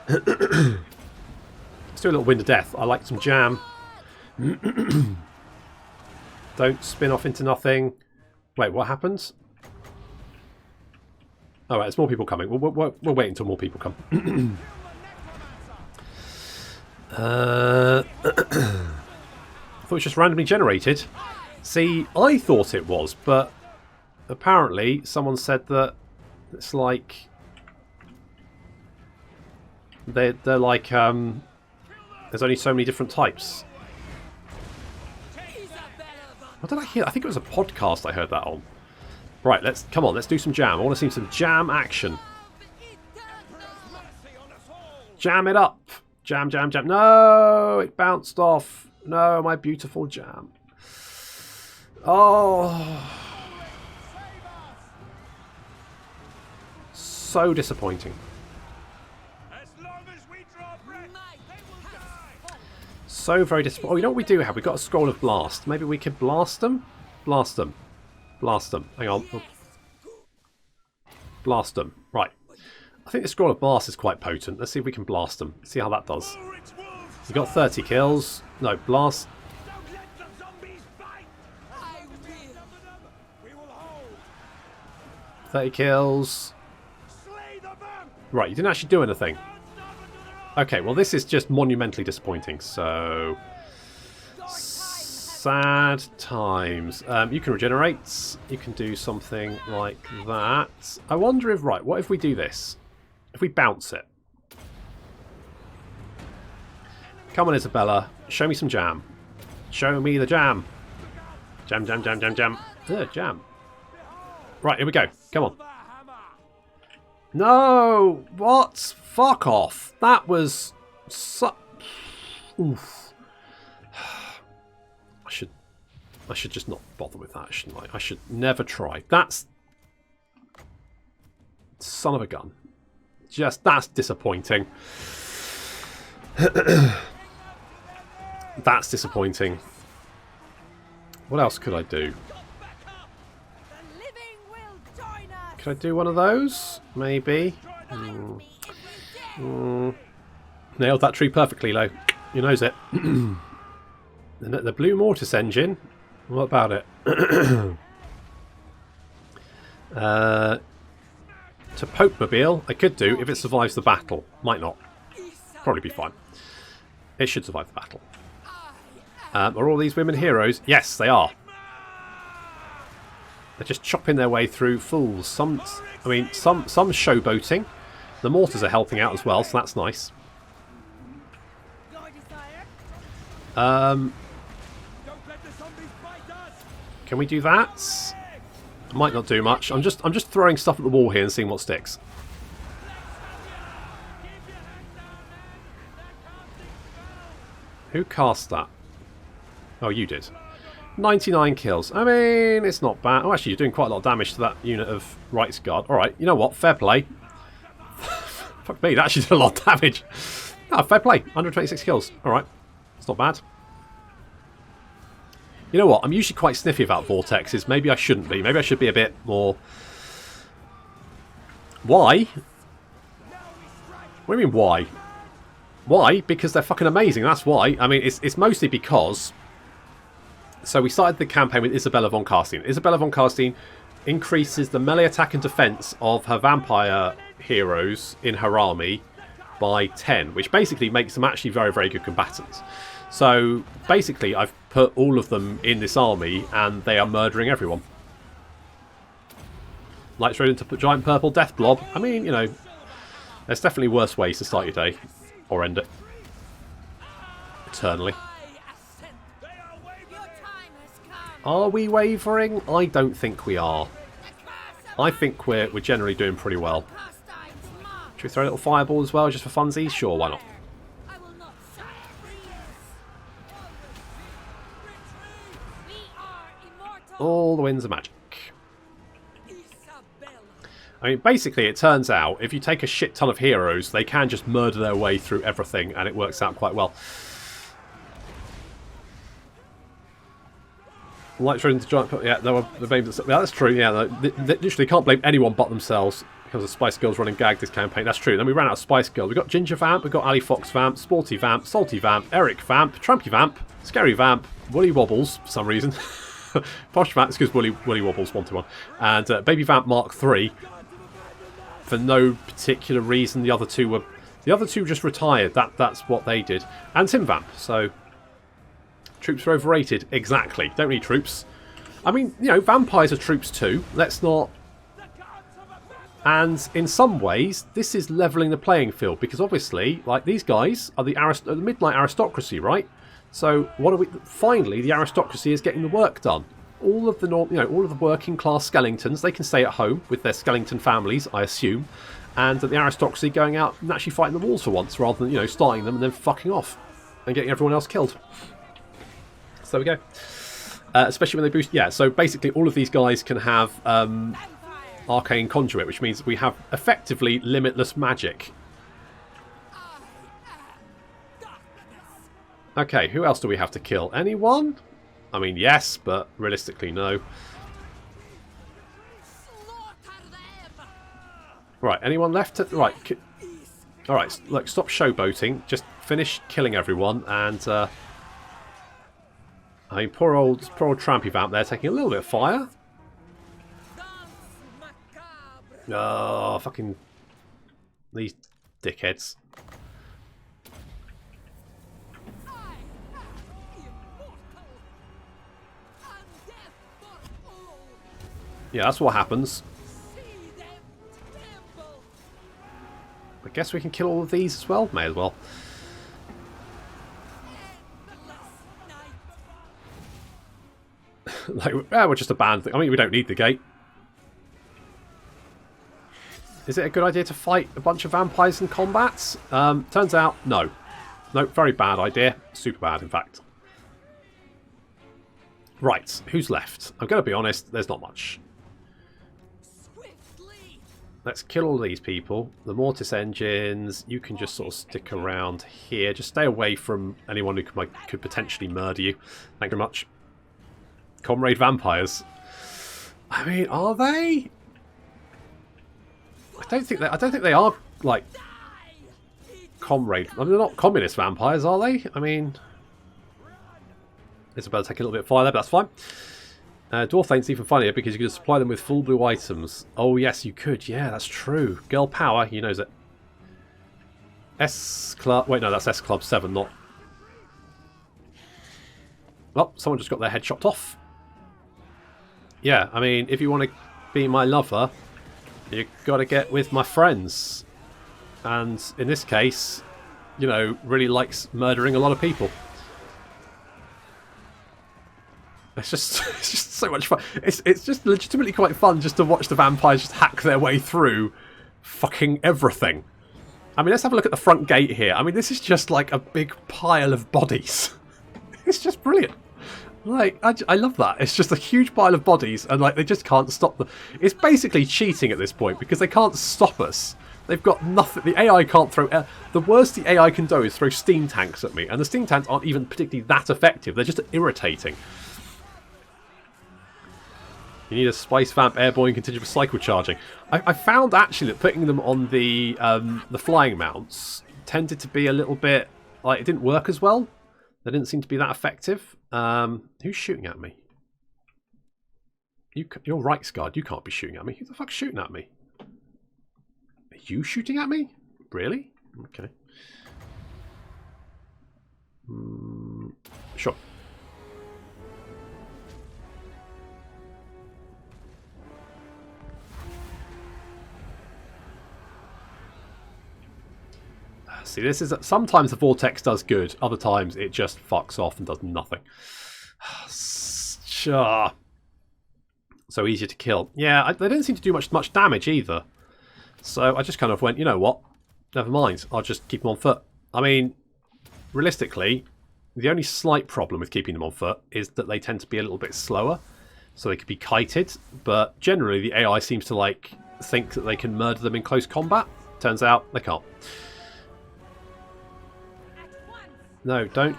Speaker 1: Let's do a little Wind of Death. I like some jam. Don't spin off into nothing. Wait, what happens? Oh, right, there's more people coming. We'll wait until more people come. I thought it was just randomly generated. See, I thought it was, but apparently someone said that it's like they're like there's only so many different types. What did I hear? I think it was a podcast I heard that on. Right, let's do some jam. I want to see some jam action. Jam it up. Jam, jam, jam. No, it bounced off. No, my beautiful jam. Oh. So disappointing. So very disappointing. Oh, you know what we do have? We've got a scroll of blast. Maybe we could blast them? Blast them. Blast them. Hang on. Oh. Blast them. Right. I think the scroll of blast is quite potent. Let's see if we can blast them. See how that does. We've got 30 kills. No, blast. 30 kills. Right, you didn't actually do anything. Okay, well this is just monumentally disappointing, so... Sad times. You can regenerate. You can do something like that. I wonder if... Right, what if we do this? If we bounce it. Come on, Isabella. Show me some jam. Show me the jam. Jam, jam, jam, jam, jam. Jam. Right, here we go. Come on. No! What? Fuck off. That was... Oof. I should just not bother with that, shouldn't I? I should never try. That's... Son of a gun. That's disappointing. That's disappointing. What else could I do? Could I do one of those? Maybe. Nailed that tree perfectly, Lo. You knows it. The blue mortis engine. What about it? To Popemobile, I could do if it survives the battle. Might not. Probably be fine. It should survive the battle. Are all these women heroes? Yes, they are. They're just chopping their way through fools. Some showboating. The mortars are helping out as well, so that's nice. Can we do that? Might not do much. I'm just throwing stuff at the wall here and seeing what sticks. Who cast that? Oh, you did. 99 kills. I mean, it's not bad. Oh, actually, you're doing quite a lot of damage to that unit of Rights Guard. Alright, you know what? Fair play. Fuck me, that actually did a lot of damage. Oh, fair play. 126 kills. Alright. It's not bad. You know what? I'm usually quite sniffy about vortexes. Maybe I shouldn't be. Maybe I should be a bit more... Why? What do you mean, why? Why? Because they're fucking amazing. That's why. I mean, it's mostly because... So we started the campaign with Isabella von Carstein. Isabella von Carstein increases the melee attack and defense of her vampire heroes in her army by 10, which basically makes them actually very, very good combatants. So basically I've put all of them in this army and they are murdering everyone. Like straight into giant purple death blob. I mean, you know, there's definitely worse ways to start your day or end it eternally. Are we wavering? I don't think we are. I think we're generally doing pretty well. Should we throw a little fireball as well, just for funsies? Sure, why not? All the winds of magic. I mean, basically, it turns out, if you take a shit ton of heroes, they can just murder their way through everything, and it works out quite well. Lights running to giant... Yeah, that's true. Yeah, they literally can't blame anyone but themselves because of Spice Girls running gag this campaign. That's true. Then we ran out of Spice Girls. We've got Ginger Vamp, we've got Ali Fox Vamp, Sporty Vamp, Salty Vamp, Eric Vamp, Trumpy Vamp, Scary Vamp, Woolly Wobbles for some reason. Posh Vamp, excuse Woolly Wobbles 121. And Baby Vamp Mark 3. For no particular reason, the other two just retired. That's what they did. And Tim Vamp, so... Troops are overrated. Exactly. Don't need troops. I mean, you know, vampires are troops too. Let's not... And in some ways, this is levelling the playing field. Because obviously, like, these guys are the midnight aristocracy, right? So, what are we... Finally, the aristocracy is getting the work done. All of the all of the working class skeletons, they can stay at home with their skeleton families, I assume. And the aristocracy going out and actually fighting the walls for once, rather than, you know, starting them and then fucking off. And getting everyone else killed. So there we go. Especially when they boost... Yeah, so basically all of these guys can have Arcane Conduit, which means we have effectively limitless magic. Okay, who else do we have to kill? Anyone? I mean, yes, but realistically, no. Right, anyone left? Right. Alright, look, stop showboating. Just finish killing everyone and... I mean, poor old Trampy Vamp there taking a little bit of fire. Oh, fucking... These dickheads. Yeah, that's what happens. I guess we can kill all of these as well. May as well. Like, we're just a band thing. I mean, we don't need the gate. Is it a good idea to fight a bunch of vampires in combats? Turns out, no. No, very bad idea. Super bad, in fact. Right, who's left? I'm going to be honest, there's not much. Let's kill all these people. The Mortis engines, you can just sort of stick around here. Just stay away from anyone who could potentially murder you. Thank you very much. Comrade vampires. I mean, are they? I don't think they are like comrade. I mean, they're not communist vampires, are they? I mean, Isabella taking a little bit of fire there, but that's fine. Dwarf Thaint's even funnier because you could supply them with full blue items. Oh yes, you could. Yeah, that's true. Girl power, he knows it. S Club. Wait, no, that's S Club 7, not. Oh, someone just got their head chopped off. Yeah, I mean, if you want to be my lover, you got to get with my friends. And in this case, you know, really likes murdering a lot of people. It's just so much fun. It's just legitimately quite fun just to watch the vampires just hack their way through fucking everything. I mean, let's have a look at the front gate here. I mean, this is just like a big pile of bodies. It's just brilliant. Like, I love that. It's just a huge pile of bodies, and like they just can't stop them. It's basically cheating at this point because they can't stop us. They've got nothing. The AI can't throw. The worst the AI can do is throw steam tanks at me, and the steam tanks aren't even particularly that effective. They're just irritating. You need a Spice Vamp airborne contingent for cycle charging. I found actually that putting them on the flying mounts tended to be a little bit like it didn't work as well. They didn't seem to be that effective. Who's shooting at me? You're right, Guard. You can't be shooting at me. Who the fuck's shooting at me? Are you shooting at me? Really? Okay. Sure. See, this is sometimes the vortex does good, other times it just fucks off and does nothing. Sure. So easier to kill. Yeah, they didn't seem to do much damage either. So I just kind of went, you know what? Never mind. I'll just keep them on foot. I mean, realistically, the only slight problem with keeping them on foot is that they tend to be a little bit slower. So they could be kited. But generally, the AI seems to like think that they can murder them in close combat. Turns out they can't. No, don't.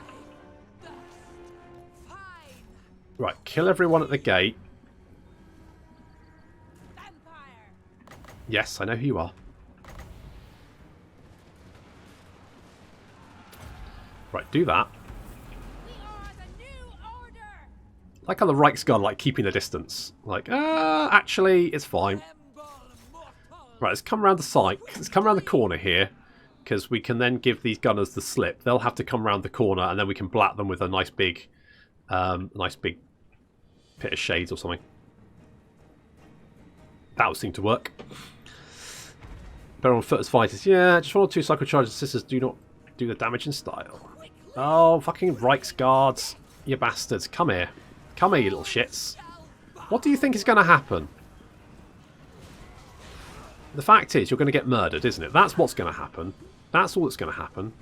Speaker 1: Right, kill everyone at the gate. Yes, I know who you are. Right, do that. Like how the Reichsguard like keeping the distance. Like, actually, it's fine. Right, let's come around the side. Let's come around the corner here. Because we can then give these gunners the slip. They'll have to come around the corner, and then we can blat them with a nice big pit of shades or something. That would seem to work. Better on foot as fighters. Yeah, just 1 or 2 cycle charges. Sisters do not do the damage in style. Oh, fucking Reichsguards. You bastards. Come here. Come here, you little shits. What do you think is going to happen? The fact is, you're going to get murdered, isn't it? That's what's going to happen. That's all that's going to happen.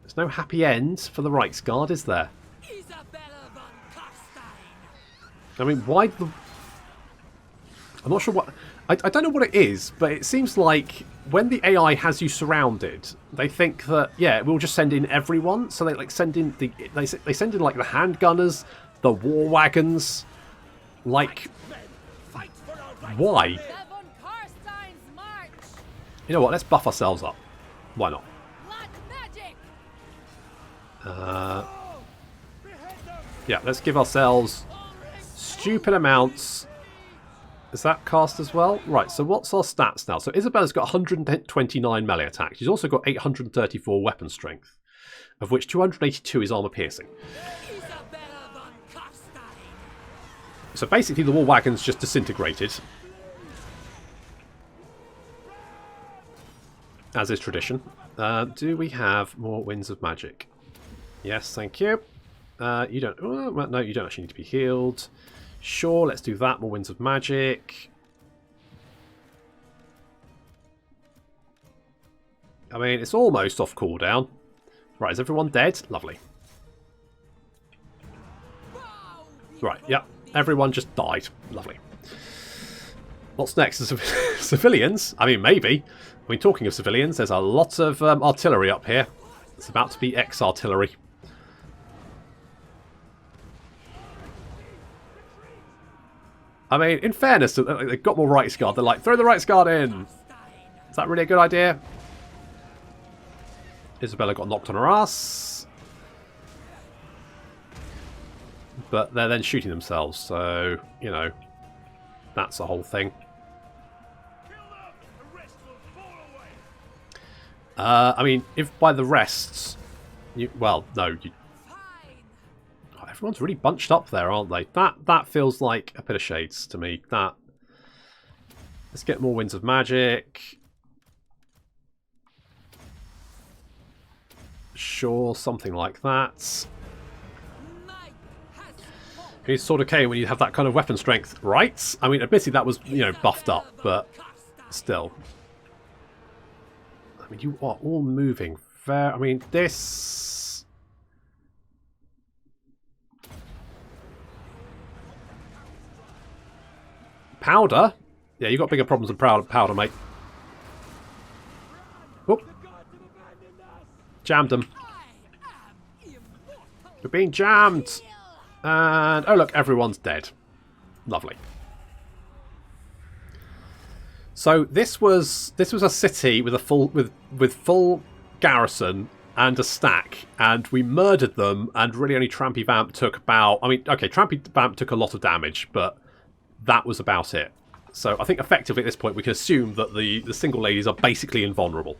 Speaker 1: There's no happy end for the Reichsguard, is there?
Speaker 2: Isabella von Carstein.
Speaker 1: I mean, why the... I'm not sure what... I don't know what it is, but it seems like when the AI has you surrounded, they think that, yeah, we'll just send in everyone. So they like send in the... They send in like the handgunners, the war wagons. Like... Why? You know what? Let's buff ourselves up. Why not? Yeah, let's give ourselves stupid amounts. Is that cast as well? Right, so what's our stats now? So Isabella's got 129 melee attack. She's also got 834 weapon strength, of which 282 is armor piercing. So basically the war wagon's just disintegrated. As is tradition. Do we have more winds of magic? Yes, thank you. You don't... Oh, no, you don't actually need to be healed. Sure, let's do that. More winds of magic. I mean, it's almost off cooldown. Right, is everyone dead? Lovely. Right, yep. Everyone just died. Lovely. What's next? Civilians? I mean, maybe. I mean, talking of civilians, there's a lot of artillery up here. It's about to be ex-artillery. I mean, in fairness, they've got more Reichsguard. They're like, throw the Reichsguard in. Is that really a good idea? Isabella got knocked on her ass. but they're then shooting themselves, so, you know, that's the whole thing. I mean, if by the rests, well, no, oh, everyone's really bunched up there, aren't they? That feels like a bit of shades to me. Let's get more Winds of Magic. Sure, something like that. It's sort of okay when you have that kind of weapon strength, right? I mean, admittedly, that was, you know, buffed up, but still. I mean, you are all moving very... I mean, this... Powder? Yeah, you got bigger problems than powder, mate. Whoop. Jammed them. We're being jammed. And oh look, everyone's dead. Lovely. So this was a city with a full garrison and a stack, and we murdered them. And really, only Trampy Vamp took about. I mean, okay, Trampy Vamp took a lot of damage, but that was about it. So I think effectively at this point we can assume that the single ladies are basically invulnerable.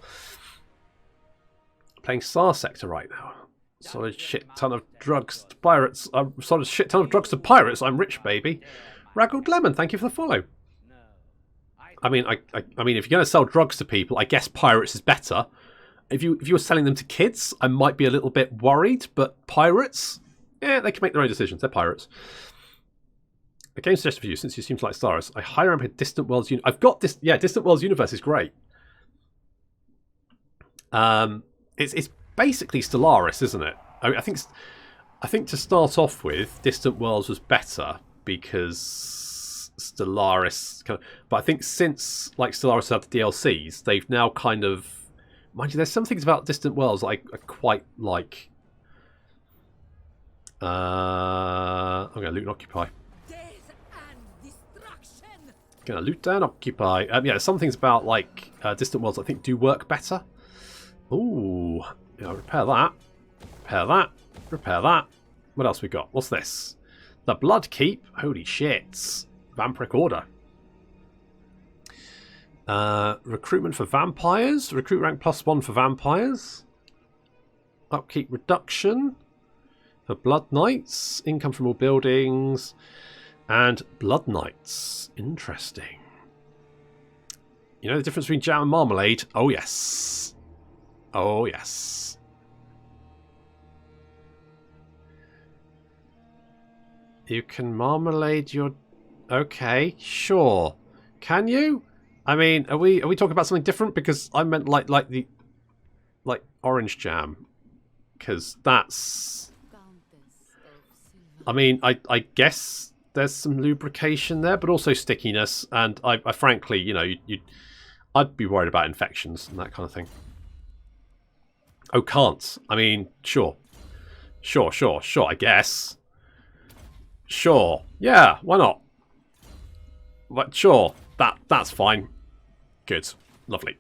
Speaker 1: Playing Star Sector right now. Solid shit ton of drugs to pirates. Solid shit ton of drugs to pirates. I'm rich, baby. Raggled Lemon, thank you for the follow. I mean, I mean, if you're going to sell drugs to people, I guess pirates is better. If you were selling them to kids, I might be a little bit worried. But pirates, yeah, they can make their own decisions. They're pirates. A game suggestion for you, since you seem to like Stars. I highly recommend Distant Worlds. I've got this. Yeah, Distant Worlds Universe is great. It's basically Stellaris, isn't it? I think to start off with, Distant Worlds was better because Stellaris. But I think since like Stellaris had the DLCs, they've now kind of, mind you, there's some things about Distant Worlds that I quite like. I'm gonna loot and occupy. Gonna loot and occupy. Yeah, some things about like Distant Worlds I think do work better. Ooh, you know, repair that, repair that, repair that. What else we got? What's this? The Blood Keep. Holy shit! Vampiric Order. Recruitment for vampires. Recruit rank +1 for vampires. Upkeep reduction for Blood Knights. Income from all buildings. And Blood Knights. Interesting. You know the difference between jam and marmalade? Oh yes. Oh yes. You can marmalade your... Okay, sure. Can you? I mean, are we talking about something different? Because I meant like orange jam. Because that's... I mean, I guess there's some lubrication there, but also stickiness. And I frankly, you know, I'd be worried about infections and that kind of thing. Oh, can't. I mean, sure. Sure, I guess. Sure. Yeah, why not? But sure, that's fine. Good. Lovely.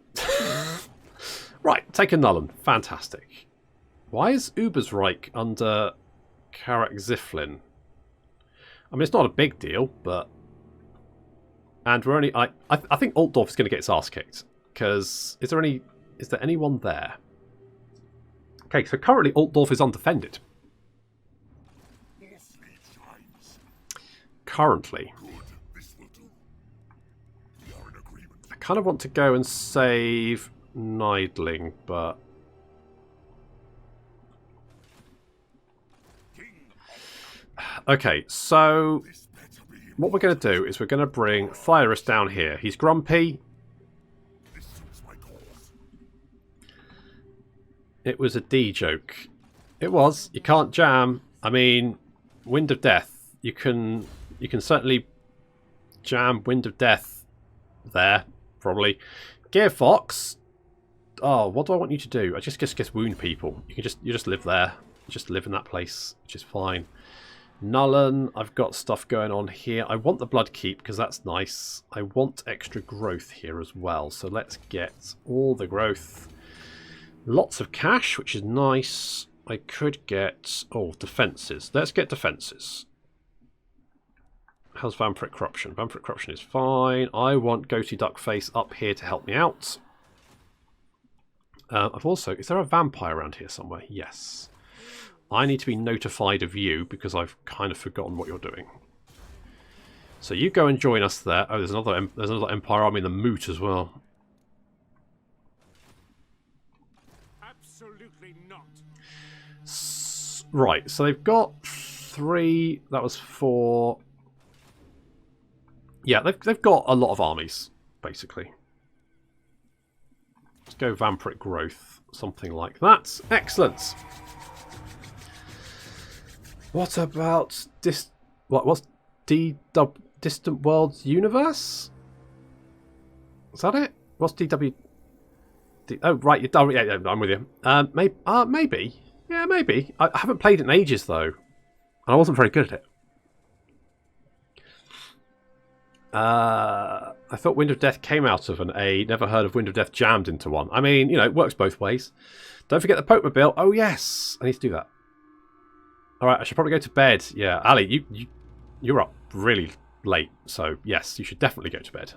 Speaker 1: Right, take a Nullen. Fantastic. Why is Ubersreich under Karak Ziflin? I mean, it's not a big deal, but... And we're only... I think Altdorf is going to get its ass kicked. Because is there anyone there? Okay, so currently Altdorf is undefended. Currently. I kind of want to go and save Neidling, but... Okay, so what we're going to do is we're going to bring Thyrus down here. He's grumpy. It was a D joke. It was. You can't jam. I mean, Wind of Death. You can certainly jam Wind of Death there, probably. Gearfox. Oh, what do I want you to do? I just wound people. You just live there. Just live in that place, which is fine. Nullen, I've got stuff going on here. I want the Blood Keep because that's nice. I want extra growth here as well. So let's get all the growth. Lots of cash, which is nice. I could get... Oh, defences. Let's get defences. How's Vampiric Corruption? Vampiric Corruption is fine. I want Goatee Duckface up here to help me out. I've also... Is there a vampire around here somewhere? Yes. I need to be notified of you because I've kind of forgotten what you're doing. So you go and join us there. Oh, there's another Empire army in the Moot as well.
Speaker 2: Absolutely not.
Speaker 1: Right, so they've got 3... That was 4... Yeah, they've got a lot of armies, basically. Let's go Vampiric Growth, something like that. Excellent. What about what's Distant Worlds Universe? Is that it? What's DW? Oh right, yeah, I'm with you. Maybe, yeah, maybe. I haven't played it in ages though, and I wasn't very good at it. I thought Wind of Death came out of an A. Never heard of Wind of Death jammed into one. I mean, you know, it works both ways. Don't forget the Pope-mobile. Oh yes, I need to do that. All right, I should probably go to bed. Yeah, Ali, you're up really late, so yes, you should definitely go to bed.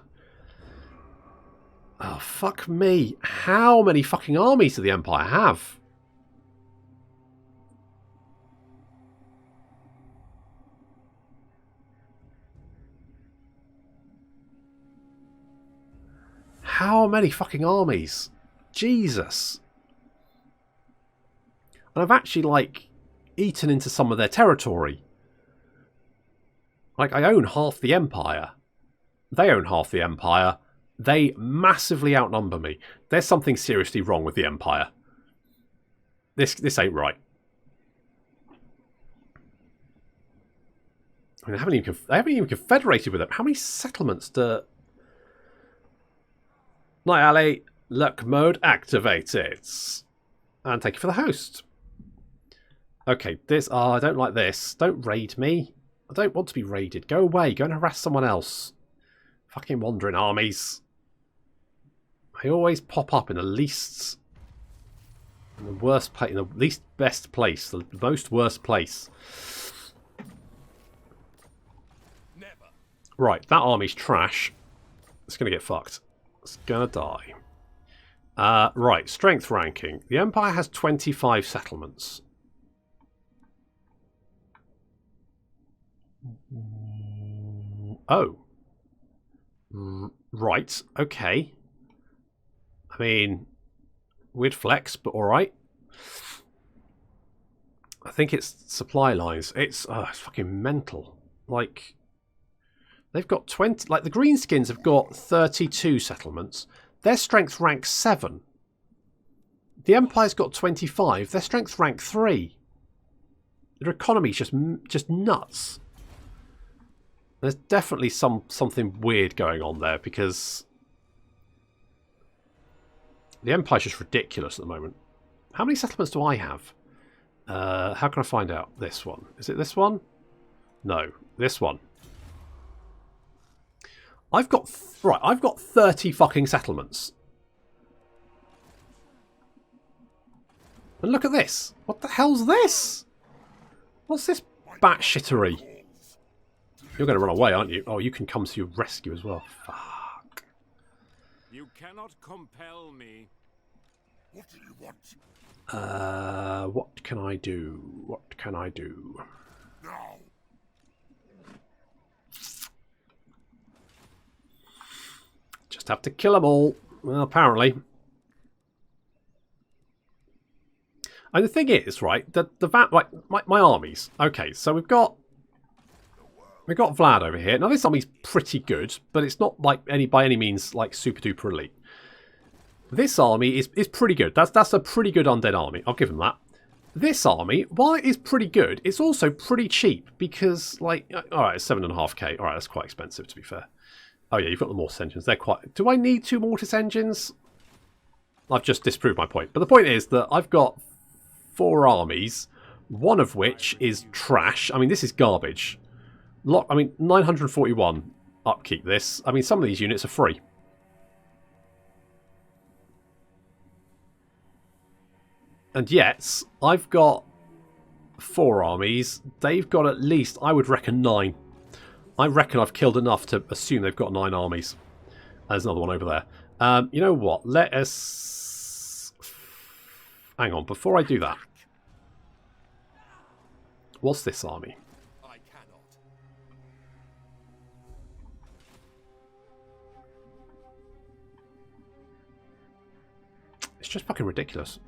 Speaker 1: Oh fuck me! How many fucking armies do the Empire have? How many fucking armies? Jesus. And I've actually, like, eaten into some of their territory. Like, I own half the Empire. They own half the Empire. They massively outnumber me. There's something seriously wrong with the Empire. This ain't right. I mean, they haven't even confederated with them. How many settlements do... Night Ali, luck mode activated. And thank you for the host. Okay, this... Oh, I don't like this. Don't raid me. I don't want to be raided. Go away. Go and harass someone else. Fucking wandering armies. They always pop up in the least... In the worst place. In the least best place. The most worst place.
Speaker 2: Never.
Speaker 1: Right, that army's trash. It's going to get fucked. It's going to die. Right, strength ranking. The Empire has 25 settlements. Oh. Right, okay. I mean, weird flex, but alright. I think it's supply lines. It's fucking mental. Like, they've got 20... Like, the Greenskins have got 32 settlements. Their strength rank 7. The Empire's got 25. Their strength rank 3. Their economy's just nuts. There's definitely something weird going on there because the Empire's just ridiculous at the moment. How many settlements do I have? How can I find out? This one. Is it this one? No, this one. I've got 30 fucking settlements. And look at this. What the hell's this? What's this batshittery? You're going to run away, aren't you? Oh, you can come to your rescue as well. Fuck.
Speaker 2: You cannot compel me.
Speaker 3: What do you want?
Speaker 1: What can I do? What can I do?
Speaker 3: Now.
Speaker 1: Just have to kill them all. Well, apparently. And the thing is, right, like my armies. Okay, so we've got Vlad over here. Now this army's pretty good, but it's not like by any means like super duper elite. This army is pretty good. That's a pretty good undead army. I'll give them that. This army, while it is pretty good, it's also pretty cheap because, like, all right, it's 7.5k. All right, that's quite expensive to be fair. Oh yeah, you've got the Mortis engines. They're quite... Do I need 2 Mortis engines? I've just disproved my point. But the point is that I've got 4 armies, one of which is trash. I mean, this is garbage. 941 upkeep this. I mean, some of these units are free. And yet, I've got 4 armies. They've got at least, I would reckon, 9. I reckon I've killed enough to assume they've got 9 armies. There's another one over there. You know what? Let us... Hang on, before I do that. What's this army?
Speaker 3: I cannot.
Speaker 1: It's just fucking ridiculous.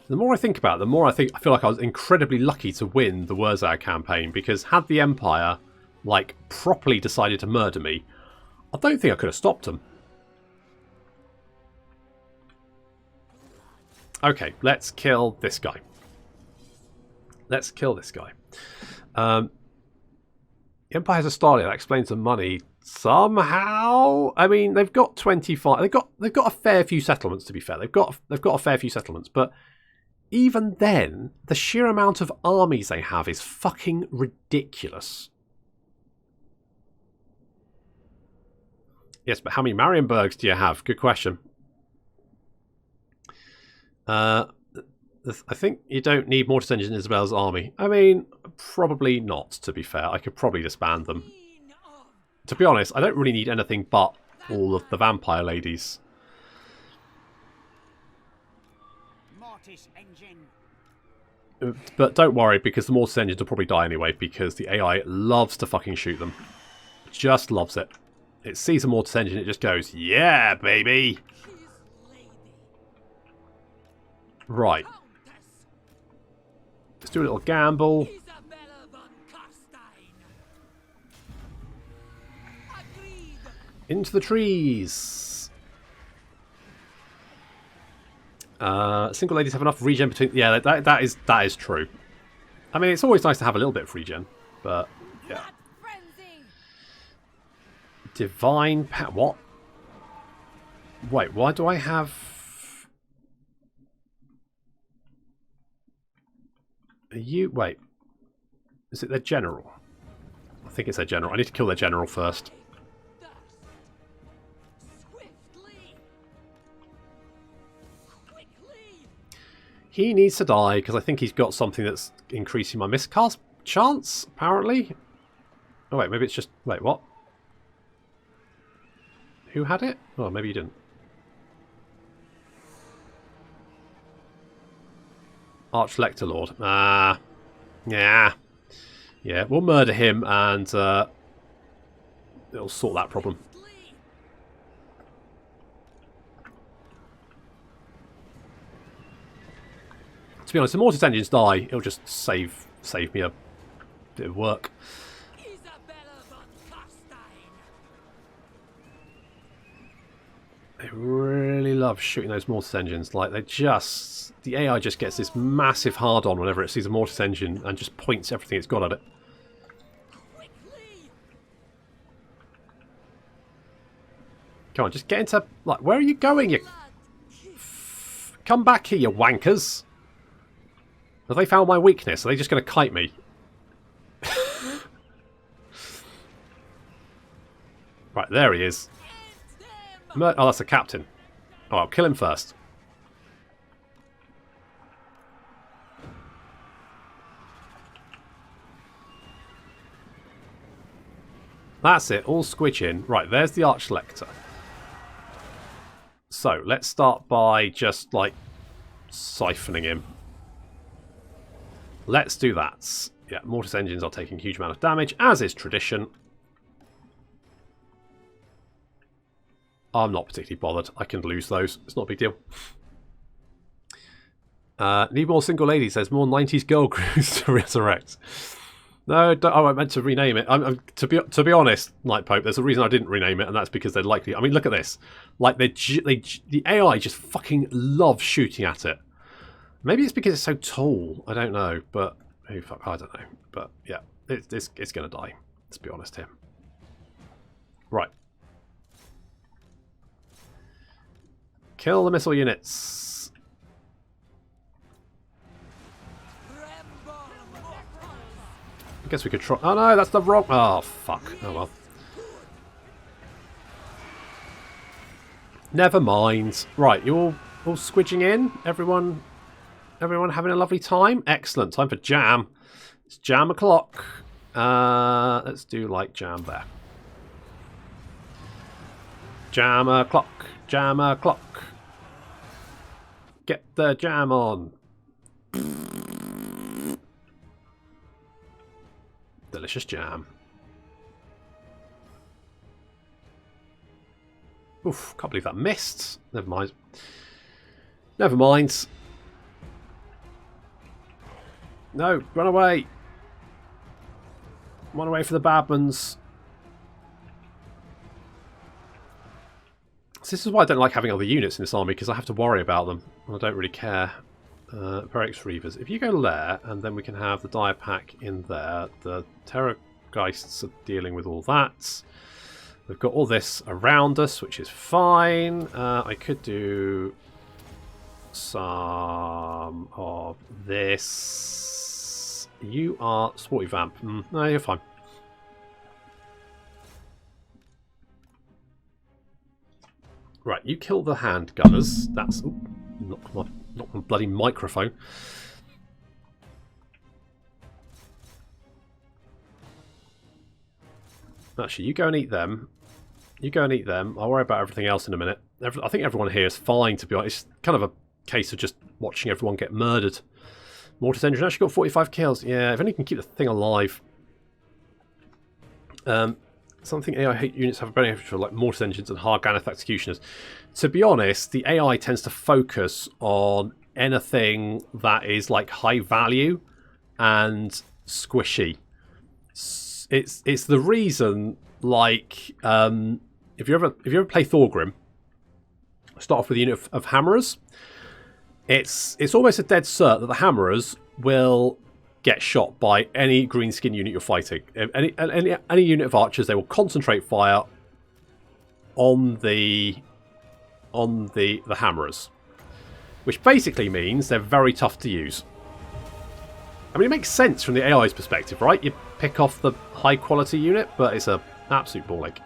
Speaker 1: The more I think about it, the more I feel like I was incredibly lucky to win the Wurzow campaign, because had the Empire, like, properly decided to murder me, I don't think I could have stopped them. Okay, let's kill this guy. Let's kill this guy. The Empire has a Stalia. That explains the money somehow. I mean, they've got 25. They've got a fair few settlements. To be fair, they've got a fair few settlements. But even then, the sheer amount of armies they have is fucking ridiculous. Yes, but how many Marienburgs do you have? Good question. I think you don't need mortis engines in Isabella's army. I mean, probably not, to be fair. I could probably disband them. To be honest, I don't really need anything but all of the vampire ladies.
Speaker 4: Mortis engine.
Speaker 1: But don't worry, because the mortis engines will probably die anyway, because the AI loves to fucking shoot them. Just loves it. It sees a mortis engine, it just goes, yeah, baby! Right. Let's do a little gamble.
Speaker 4: Isabella von Carstein. Agreed.
Speaker 1: Into the trees. Single ladies have enough regen between... Yeah, that is true. I mean, it's always nice to have a little bit of regen, but yeah. Divine... What? Wait, why do I have... Wait. Is it their general? I think it's their general. I need to kill their general first. He needs to die because I think he's got something that's increasing my miscast chance, apparently. Oh wait, maybe it's just... Wait, what? Who had it? Oh, maybe you didn't. Archlector Lord. Ah. Yeah. Yeah, we'll murder him and it'll sort that problem. To be honest, if mortis engines die, it'll just save me a bit of work.
Speaker 4: Isabella von Carstein.
Speaker 1: They really love shooting those mortis engines. Like, they just... The AI just gets this massive hard-on whenever it sees a mortis engine and just points everything it's got at it. Come on, just get into... Like, where are you going, you... Come back here, you wankers! Have they found my weakness? Are they just going to kite me? Right, there he is. Oh, that's a captain. Oh, I'll kill him first. That's it, all squidge in. Right, there's the Archlector. So, let's start by just, like, siphoning him. Let's do that. Yeah, mortis engines are taking a huge amount of damage, as is tradition. I'm not particularly bothered. I can lose those. It's not a big deal. Need more single ladies. There's more 90s girl crews to resurrect. No, I meant to rename it. To be honest, Night Pope, there's a reason I didn't rename it, and that's because they're likely... I mean, look at this. Like, the AI just fucking loves shooting at it. Maybe it's because it's so tall. I don't know, but... Oh, fuck, I don't know. But, yeah, it's going to die. Let's be honest here. Right. Kill the missile units. I guess we could try... Oh no, that's the wrong... Oh, fuck. Oh well. Never mind. Right, you all squidging in? Everyone having a lovely time? Excellent. Time for jam. It's jam o'clock. Let's do like jam there. Jam o'clock. Jam o'clock. Get the jam on. Delicious jam. Oof, can't believe that missed. Never mind. Never mind. No, run away. Run away for the bad ones. So this is why I don't like having other units in this army, because I have to worry about them. I don't really care. Perix Reavers. If you go there, and then we can have the Dire Pack in there. The Terrorgeists are dealing with all that. We've got all this around us, which is fine. I could do some of this. You are Sporty Vamp. No, you're fine. Right, you kill the handgunners. That's... Ooh, knock my bloody microphone. Actually, you go and eat them. You go and eat them. I'll worry about everything else in a minute. I think everyone here is fine, to be honest. It's kind of a case of just watching everyone get murdered. Mortis Engine actually got 45 kills. Yeah, if only you can keep the thing alive. Something AI hate units have a benefit for, like Mortis Engines and hard Ganeth Executioners. To be honest, the AI tends to focus on anything that is like high value and squishy. It's the reason, like, if you ever play Thorgrim, start off with a unit of hammerers. It's almost a dead cert that the hammerers will get shot by any greenskin unit you're fighting. Any unit of archers, they will concentrate fire on the hammerers, which basically means they're very tough to use. I mean, it makes sense from the AI's perspective, right? You pick off the high quality unit, but it's an absolute ball ache.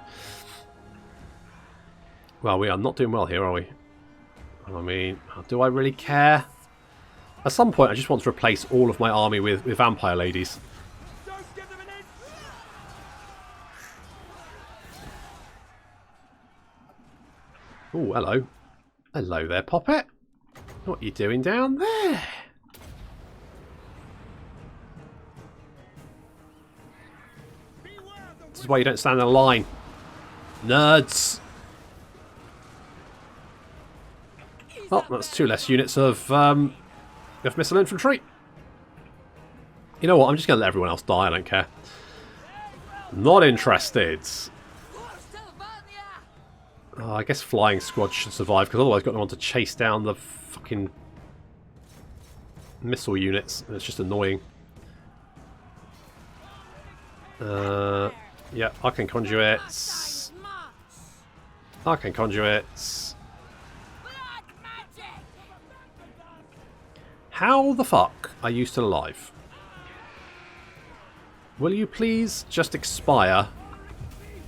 Speaker 1: Well, we are not doing well here, are we? I mean, do I really care? At some point, I just want to replace all of my army with vampire ladies. Oh, hello. Hello there, Poppet. What are you doing down there? This is why you don't stand in a line. Nerds. Well, that's 2 less units of missile infantry. You know what? I'm just going to let everyone else die. I don't care. Not interested. Oh, I guess flying squads should survive, because otherwise I've got no one to chase down the fucking missile units. It's just annoying. Yeah, I can conduits. I can conduits. How the fuck are you still alive? Will you please just expire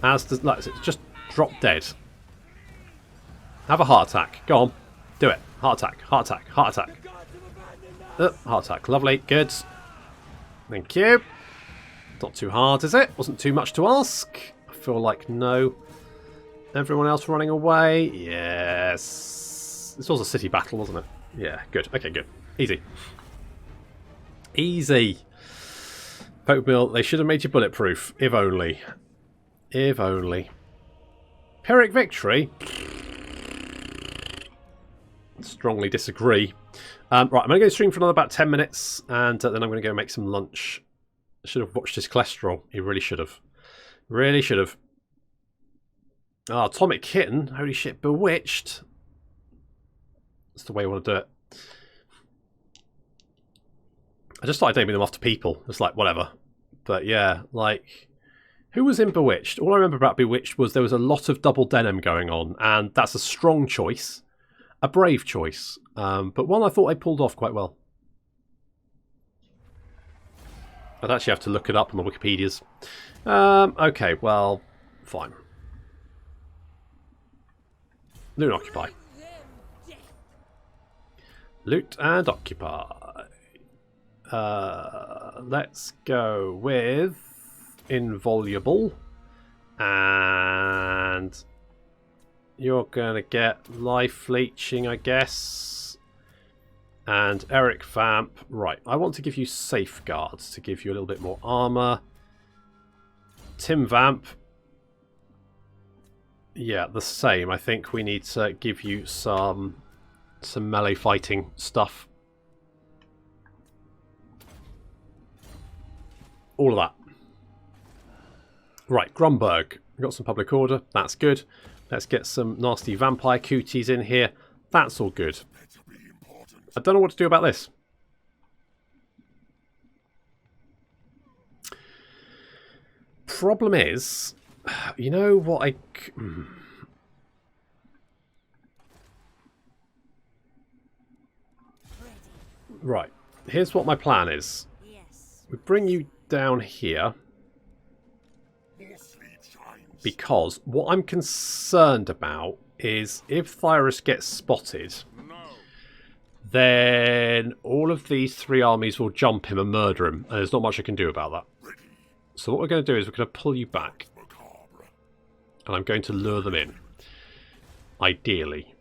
Speaker 1: as does, like, just drop dead? Have a heart attack. Go on. Do it. Heart attack. Heart attack. Heart attack. Heart attack. Lovely. Good. Thank you. Not too hard, is it? Wasn't too much to ask. I feel like no. Everyone else running away? Yes. This was a city battle, wasn't it? Yeah, good. Okay, good. Easy. Easy. Poke Mill, they should have made you bulletproof. If only. If only. Pyrrhic victory? Strongly disagree. Right, I'm going to go stream for another about 10 minutes, and then I'm going to go make some lunch. I should have watched his cholesterol. He really should have. Really should have. Ah, Atomic Kitten. Holy shit, Bewitched. That's the way I want to do it. I just started naming them after people. It's like, whatever. But yeah, like, who was in Bewitched? All I remember about Bewitched was there was a lot of double denim going on, and that's a strong choice. A brave choice. But one I thought they pulled off quite well. I'd actually have to look it up on the Wikipedias. Okay, well, fine. Loot and occupy. Loot and occupy. Let's go with involuble. And you're going to get life leeching, I guess. And Eric Vamp. Right, I want to give you safeguards to give you a little bit more armor. Tim Vamp. Yeah, the same. I think we need to give you some melee fighting stuff. All of that. Right, Grumberg. We've got some public order. That's good. Let's get some nasty vampire cooties in here. That's all good. I don't know what to do about this. Problem is, you know what I... Right, here's what my plan is. We bring you down here. Because what I'm concerned about is if Thyrus gets spotted, then all of these three armies will jump him and murder him, and there's not much I can do about that. So what we're going to do is we're going to pull you back, and I'm going to lure them in. Ideally.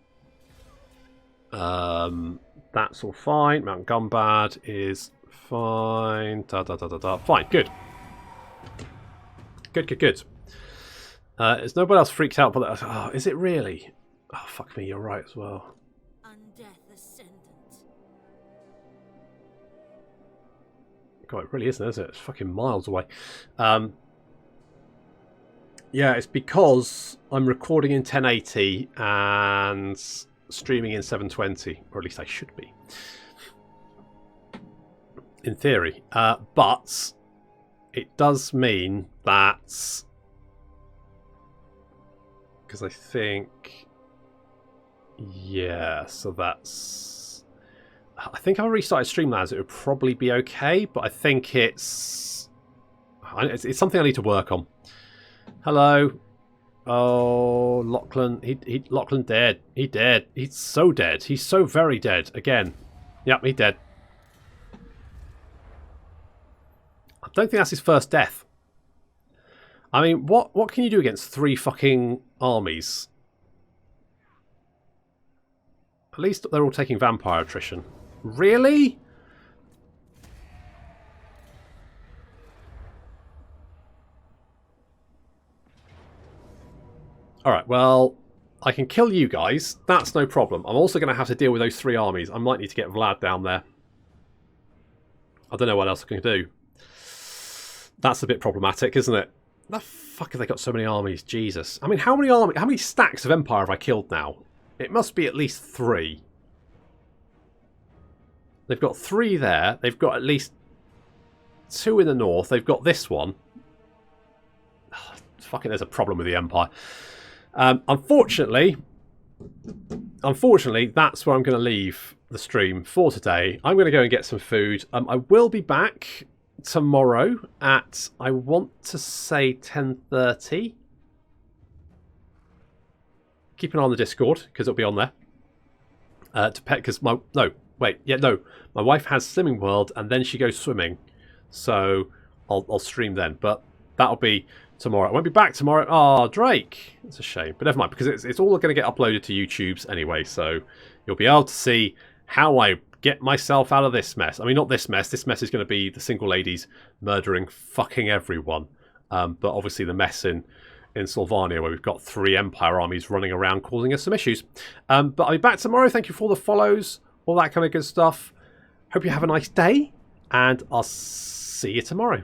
Speaker 1: That's all fine. Mount Gumbad is fine. Fine, good. Good. Is nobody else freaked out for that? Oh, is it really? Oh, fuck me, you're right as well.
Speaker 4: Undeath Ascendant.
Speaker 1: God, it really isn't, is it? It's fucking miles away. Yeah, it's because I'm recording in 1080 and streaming in 720. Or at least I should be. In theory. But it does mean that... Because I think... Yeah, so that's... I think if I restarted Streamlabs, it would probably be okay, but I think it's something I need to work on. Hello. Oh, Lachlan. Lachlan dead. He dead. He's so dead. He's so very dead. Again. Yep, he dead. I don't think that's his first death. I mean, what can you do against three fucking armies? At least they're all taking vampire attrition. Really? Alright, well, I can kill you guys. That's no problem. I'm also going to have to deal with those three armies. I might need to get Vlad down there. I don't know what else I can do. That's a bit problematic, isn't it? The fuck have they got so many armies? Jesus. I mean, how many stacks of Empire have I killed now? It must be at least 3. They've got 3 there. They've got at least 2 in the north. They've got this one. Oh, fucking, there's a problem with the Empire. Unfortunately, that's where I'm going to leave the stream for today. I'm going to go and get some food. I will be back tomorrow at, I want to say 10:30. Keep an eye on the Discord because it'll be on there. Because my wife has Slimming World and then she goes swimming, so I'll stream then. But that'll be tomorrow. I won't be back tomorrow. Oh, Drake, it's a shame, but never mind because it's all going to get uploaded to YouTube's anyway. So you'll be able to see how I get myself out of this mess. I mean, not this mess. This mess is going to be the single ladies murdering fucking everyone. But obviously the mess in Sylvania where we've got 3 Empire armies running around causing us some issues. But I'll be back tomorrow. Thank you for all the follows, all that kind of good stuff. Hope you have a nice day, and I'll see you tomorrow.